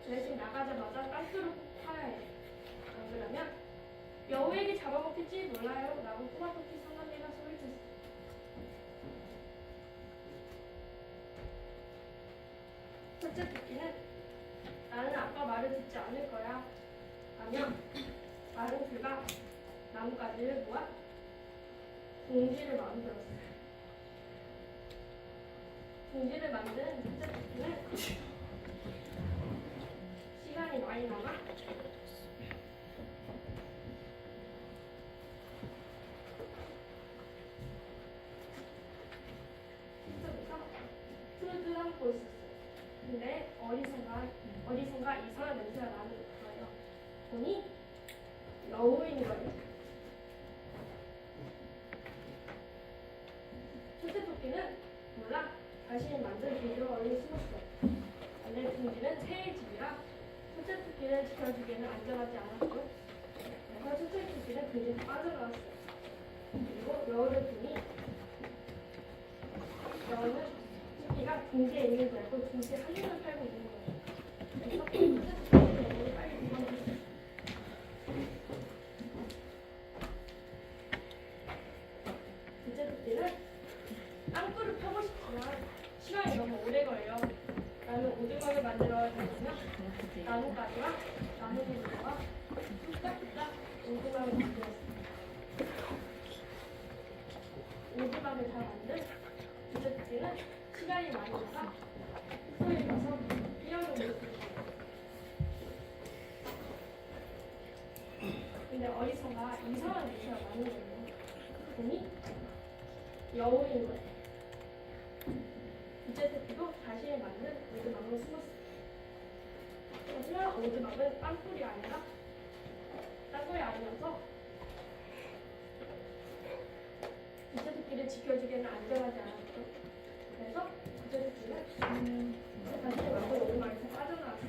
대신 나가자마자 딴수를 꼭 파야 해. 안 그러면 여우에게 잡아먹힐지 몰라요. 라고 꼬마토끼 상남매가 소리쳤어. 첫째 토끼는 나는 아빠 말을 듣지 않을 거야. 하며 마른 풀과 나뭇가지를 모아 둥지를 만들었어. 둥지를 만든 첫째 토끼는 시간이 많이 남아 숲속에서 틀을 안고 있었어. 근데 어디선가 이상한 냄새가 나는 거예요. 보니 여우인 거예요. 첫째 토끼는 몰라 자신이 만든 비디오 얼른 숨었어. 근데 둥지는 새의 집이라 첫째 토끼를 지켜주기에는 안전하지 않았고 그래서 첫째 토끼는 그 집에 빠져나왔어. 그리고 여우를 보니 여우는 토끼가 둥지에 있는 줄 알고 둥지 한눈을 팔고 있는 거예요. 그래서 첫째 토끼는 여우를 빨리 도망쳤어. 둘째 토끼는 땅굴을 파고 싶지만 시간이 너무 오래 걸려. 나는 오두막을 만들어야 되면 나뭇가지와 나무들과 뚝딱뚝딱 오두막을 만들었어. 오두막을 다 만든 둘째 토끼는 시간이 많이 나서 숲속에 가서 뛰어놀고 있었어. 근데 어디선가 이상한 냄새가 나는 거예요. 보니 여우인 거예요. 둘째 토끼도 자신이 만든 오두막으로 숨었어. 하지만 오두막은 땅굴이 아니라서 둘째 토끼를 지켜주기에는 안전하지 않았죠. 그래서 둘째 토끼는 자신이 만든 오두막에서 빠져나왔어.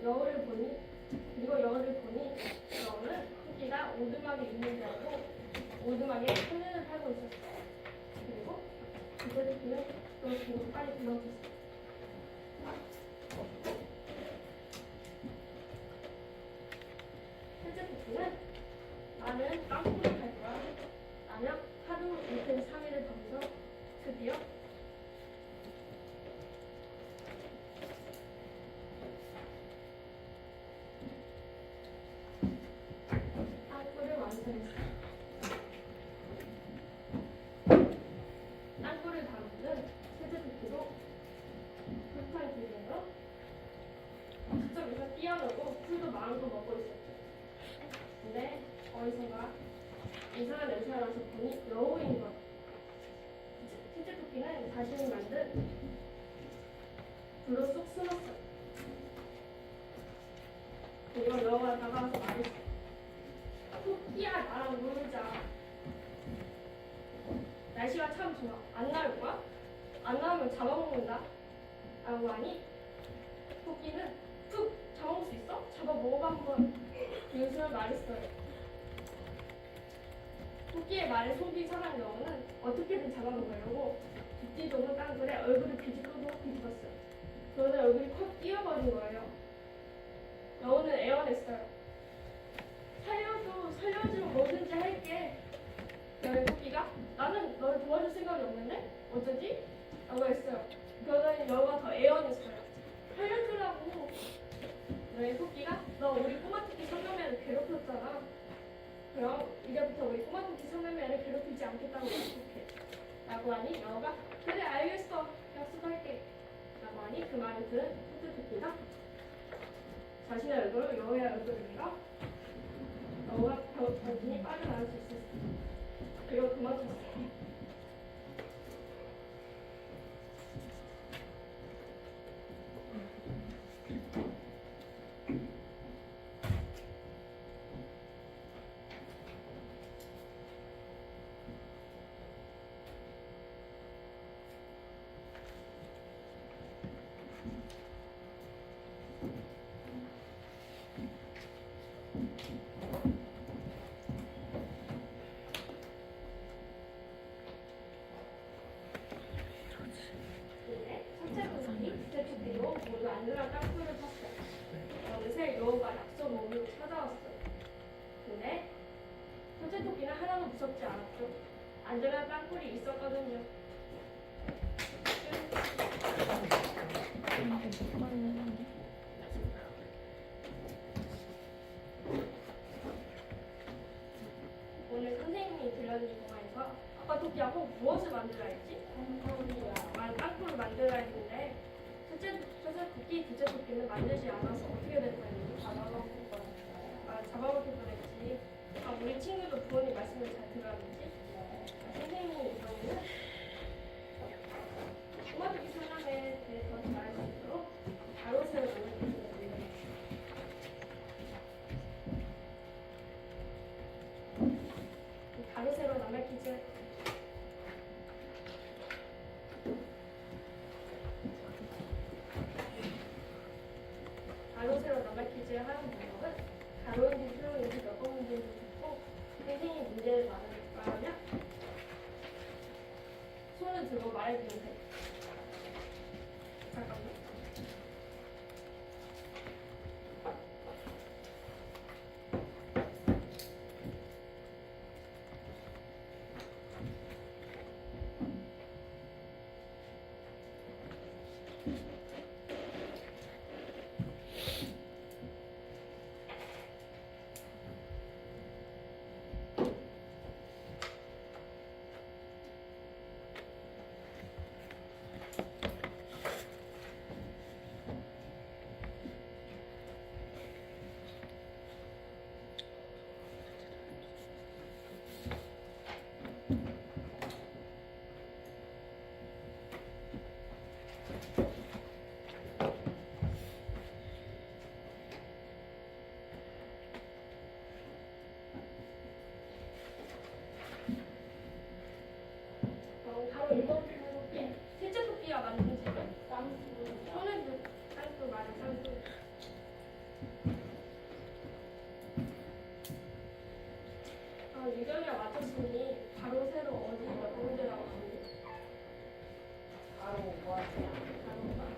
여우를 보니 여우는 토끼가 오두막에 있는 줄 알고 오두막에 소년을 팔고 있었어. 그리고 둘째 토끼는 그걸 보고 빨리 도망쳤어. 셋째 토끼는 나는 땅굴을 갈 거야. 라며 하루 이틀 3일을 거기서 드디어 땅굴을 완성했어. 보니 여우인 것. 셋째 토끼는 자신이 만든 불로 쏙 숨었어요. 그리고 여우가 다가와서 말했어요. 토끼야, 나랑 놀자. 날씨가 참 좋아. 안 나올 거야? 안 나오면 잡아먹는다. 라고 하니 토끼는 툭 잡아먹을 수 있어? 잡아먹어봐 한번. 이웃을 말했어요. 토끼의 말에 속이 상한 여우는 어떻게든 잡아먹으려고 뒤뒤도는 땅굴에 얼굴을 비집어도 뒤집었어요. 그러다 얼굴이 콱 뛰어버린 거예요. 여우는 애원했어요. 살려주면 뭐든지 할게. 그런데 토끼가 나는 너를 도와줄 생각이 없는데 어쩌지? 라고 했어요. 그러더니 여우가 더 애원했어요. 살려주라고. 그런데 토끼가 너 우리 꼬마 토끼 상남매를 괴롭혔잖아. 그럼 이제부터 우리 꼬마 토끼 상남매를 괴롭히지 않겠다고 약속해. 라고 하니 여우가 그래 알겠어. 약속할게. 라고 하니 그 말을 들은 셋째 토끼가 자신의 얼굴을 여우의 얼굴을 밀어 여우가 단순히 빠져나올 수 있었어요. 그리고 도망쳤어요. 근데 첫째 토끼, 둘째 토끼로 모두 안전한 땅굴을 탔어요. 어느새 여우가 약속 몸으로 찾아왔어요. 근데 첫째 토끼는 하나도 무섭지 않았죠. 안전한 땅굴이 있었거든요. 오늘 선생님이 들려준 동화에서 아빠 토끼야 꼭 무엇을 만들어야 했지? 땅굴을 만들어야 했는데 첫째 토끼, 둘째 토끼는 만들지 않아서 어떻게 될 뻔했니? 잡아먹힐 뻔했지. 우리 친구도 부모님 말씀을 잘 들었는지? 선생님이 이번에는 꼬마 토끼 상담에 대해 더 잘할 수 있도록 가로세로 나누는 가로세로 나말 퀴즈. 가로세로 나말 퀴즈의 하는 방법은 가로인지 세로인지 몇 번 문제인지 듣고 선생님이 문제를 말하면 손을 들고 말해주면 돼. 잠깐만. 바로 이번 토끼, 셋째 토끼가 만든 집은 손을 들 땅굴 말은 땅굴. 유경이가 맞췄으니 바로 새로 어디 몇 군데라고 하니? 바로 뭐 하세요? 바로가.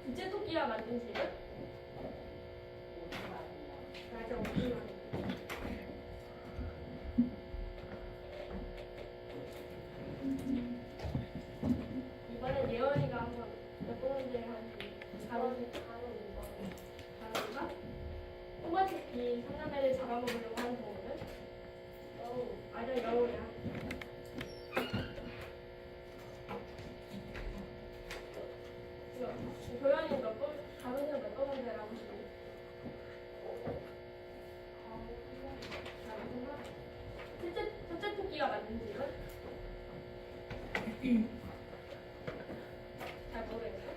둘째 토끼가 만든 집은? 맞아, 어디 말이야? 이번엔 예원이가 한번 몇 번째 하는지 바로 2번. 바로가 꼬마 토끼 상남매를 잡아먹으려고 하는 동물은? 여우. 맞아, 여우야. 도현이 몇 번, 다른은 몇 번째라고 했어요? 셋째 토끼가 만든 집은? 잘 모르겠어.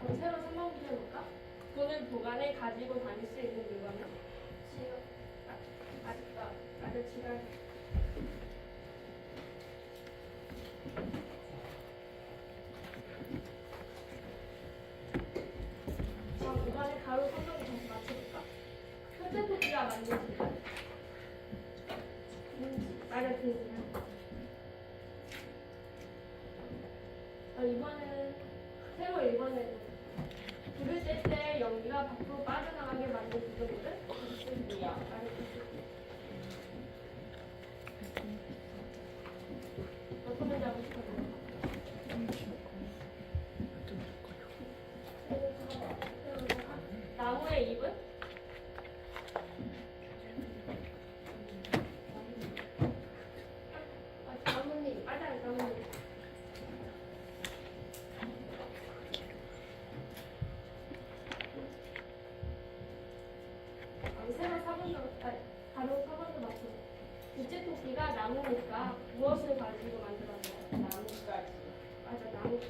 그럼 새로 3번부터 해볼까? 돈을 보관해 가지고 다닐 수 있는 물건은? 지금 아직 지랄. 자, 이번에 가로 3번을 다시 맞춰볼까? 현재 토끼가 만든 집은? 맞아, 빈지야. 이번에는 새로 1번에 불을 뗄 때 연기가 밖으로 빠져나가게 만든 구조물은? 뭐야? 어떤 문제 하고 싶어요? 나무의 잎은? 나뭇잎. 맞아요, 나뭇잎. 새로 4번도, 바로 4번도 맞춰. 둘째 토끼가 나무니까 무엇을 가지고 만들었나요? 나뭇가지. 맞아, 나무.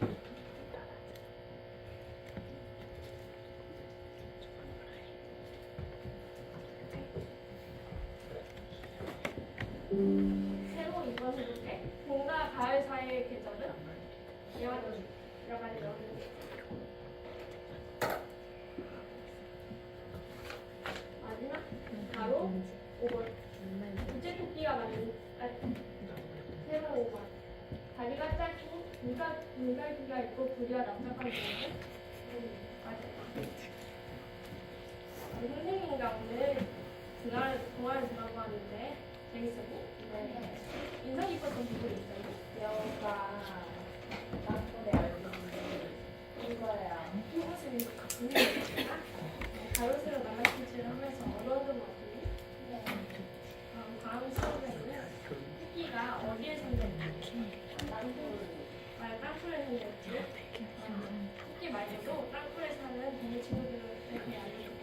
새로 이번 해볼게. 봄과 가을 사이의 계절은? 여가지 여름. 마지막 바로 5번. 둘째 토끼가 만든 새로 5번. 다리가 짧고 물갈기가 있고 부리가 납작한 것은? 맞아요. 선생님과 오늘 동화를 들어보고 왔는데 재밌었고? 네. 인상 깊었던 부분이 있어요? 여가 땅굴에 알고 이거야. 이것은 가로세로 나가실지를 하면서 어려운 점은 없니? 네. 다음 시간에는 토끼가 어디에 산다는지 땅굴에 산다는지 토끼 말고도 땅굴에 사는 동물 친구들에게 알려줄게.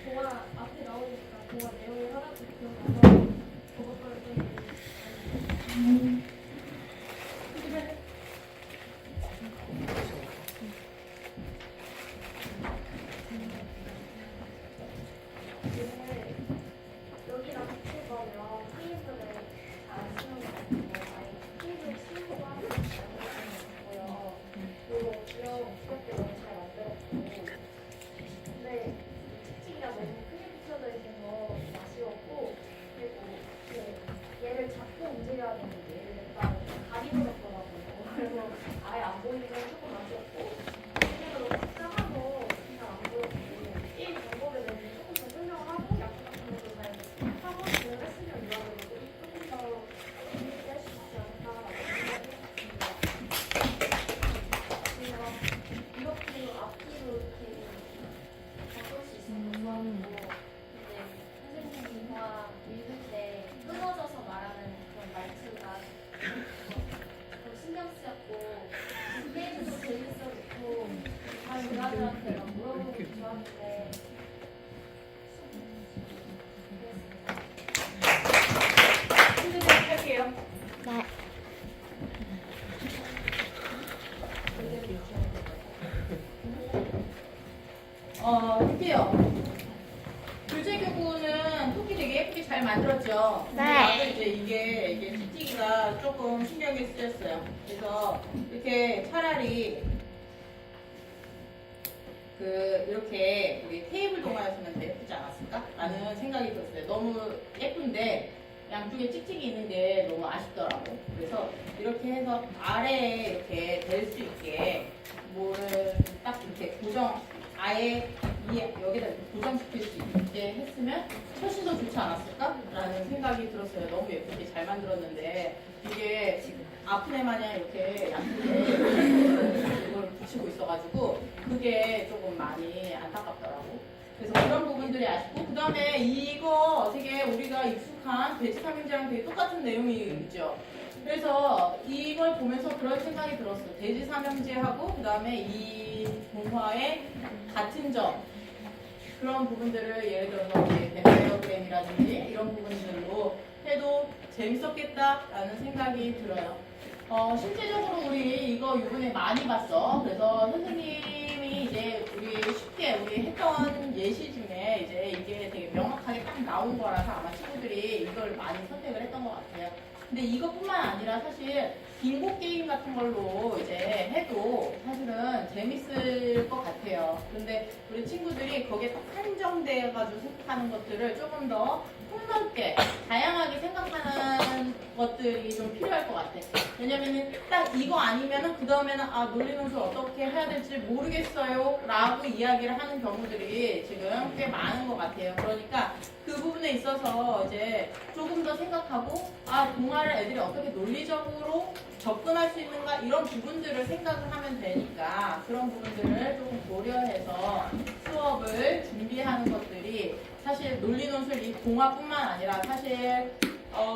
동화 앞에 나오니까 동화 내용이 하나도 기억나서 그것들을 좀 여기랑 같이 가면 테이블을 안 쓰는 거 같고 아예 테이블 치우고 하는 거 같고요. 그리고 귀엽게 너무 잘 만들었고 근데 치치기가 너무 크게 붙여져 있는 거 좀 아쉬웠고 그리고 얘를 잡고 움직여야 되는데 얘를 약간 가리고 잡더라고요. 그래서 아예 안 보이는 건 조금 아쉬웠고 얘가 너무 복잡하고 잘 안 보였고 게임 방법에 대해서 조금 더 설명을 하고 약간 같은 것도 잘 하고 진행했으면 이거를 조금 더 재밌게 할 수 있지 않을까라고 생각했습니다. 이렇게 앞뒤로 이렇게 바꿀 수 있어서 좋았고 근데 선생님이 대화 읽을 때 끊어져서 말하는 그런 말투가 좀 신경 쓰였고 게임도 재밌었고 다른 누나들한테 막 물어보고 좋았는데 힘들게 할게요. 할게요. 둘째 교구는 토끼 되게 예쁘게 잘 만들었죠? 네. 나도 이제 이게 찌찌기가 조금 신경이 쓰였어요. 그래서 이렇게 차라리 이렇게 우리 테이블 동화였으면 더 예쁘지 않았을까? 라는 생각이 들었어요. 너무 예쁜데 양쪽에 찍찍이 있는 게 너무 아쉽더라고. 그래서 이렇게 해서 아래에 이렇게 될 수 있게 뭐를 딱 이렇게 아예 여기다 이렇게 고정시킬 수 있게 했으면 훨씬 더 좋지 않았을까? 라는 생각이 들었어요. 너무 예쁘게 잘 만들었는데 이게 아픈 애 마냥 이렇게 양쪽에 이걸 붙이고 있어가지고 그게 조금 많이 안타깝더라고. 그래서 그런 부분들이 아쉽고 그 다음에 이거 되게 우리가 익숙한 돼지 삼형제랑 되게 똑같은 내용이 있죠. 그래서 이걸 보면서 그런 생각이 들었어. 대지 삼형제하고 그다음에 이 동화의 같은 점 그런 부분들을 예를 들어서 벤다이어그램이라든지 이런 부분들로 해도 재밌었겠다라는 생각이 들어요. 실제적으로 우리 이거 이번에 많이 봤어. 그래서 선생님이 이제 우리 했던 예시 중에 이제 이게 되게 명확하게 딱 나온 거라서 아마 친구들이 이걸 많이 선택을 했던 것 같아요. 근데 이것뿐만 아니라 사실 빙고 게임 같은 걸로 이제 해도 사실은 재밌을 것 같아요. 근데 우리 친구들이 거기에 딱 한정돼가지고 생각하는 것들을 조금 더 폭넓게 다양하게 생각하는 것들이 좀 필요할 것 같아. 왜냐면은 딱 이거 아니면은 그 다음에는 논리논술 어떻게 해야 될지 모르겠어요 라고 이야기를 하는 경우들이 지금 꽤 많은 것 같아요. 그러니까 그 부분에 있어서 이제 조금 더 생각하고 동화를 애들이 어떻게 논리적으로 접근할 수 있는가 이런 부분들을 생각을 하면 되니까 그런 부분들을 조금 고려해서 수업을 준비하는 것들이 사실 논리논술 이 동화뿐만 아니라 사실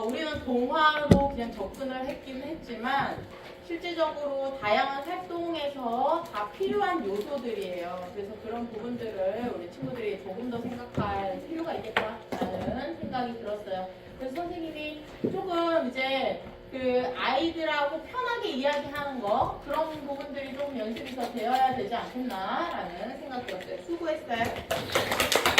우리는 동화로 그냥 접근을 했긴 했지만 실질적으로 다양한 활동에서 다 필요한 요소들이에요. 그래서 그런 부분들을 우리 친구들이 조금 더 생각할 필요가 있겠다라는 생각이 들었어요. 그래서 선생님이 조금 이제 그 아이들하고 편하게 이야기하는 거 그런 부분들이 조금 연습이 더 되어야 되지 않겠나라는 생각이 들었어요. 수고했어요.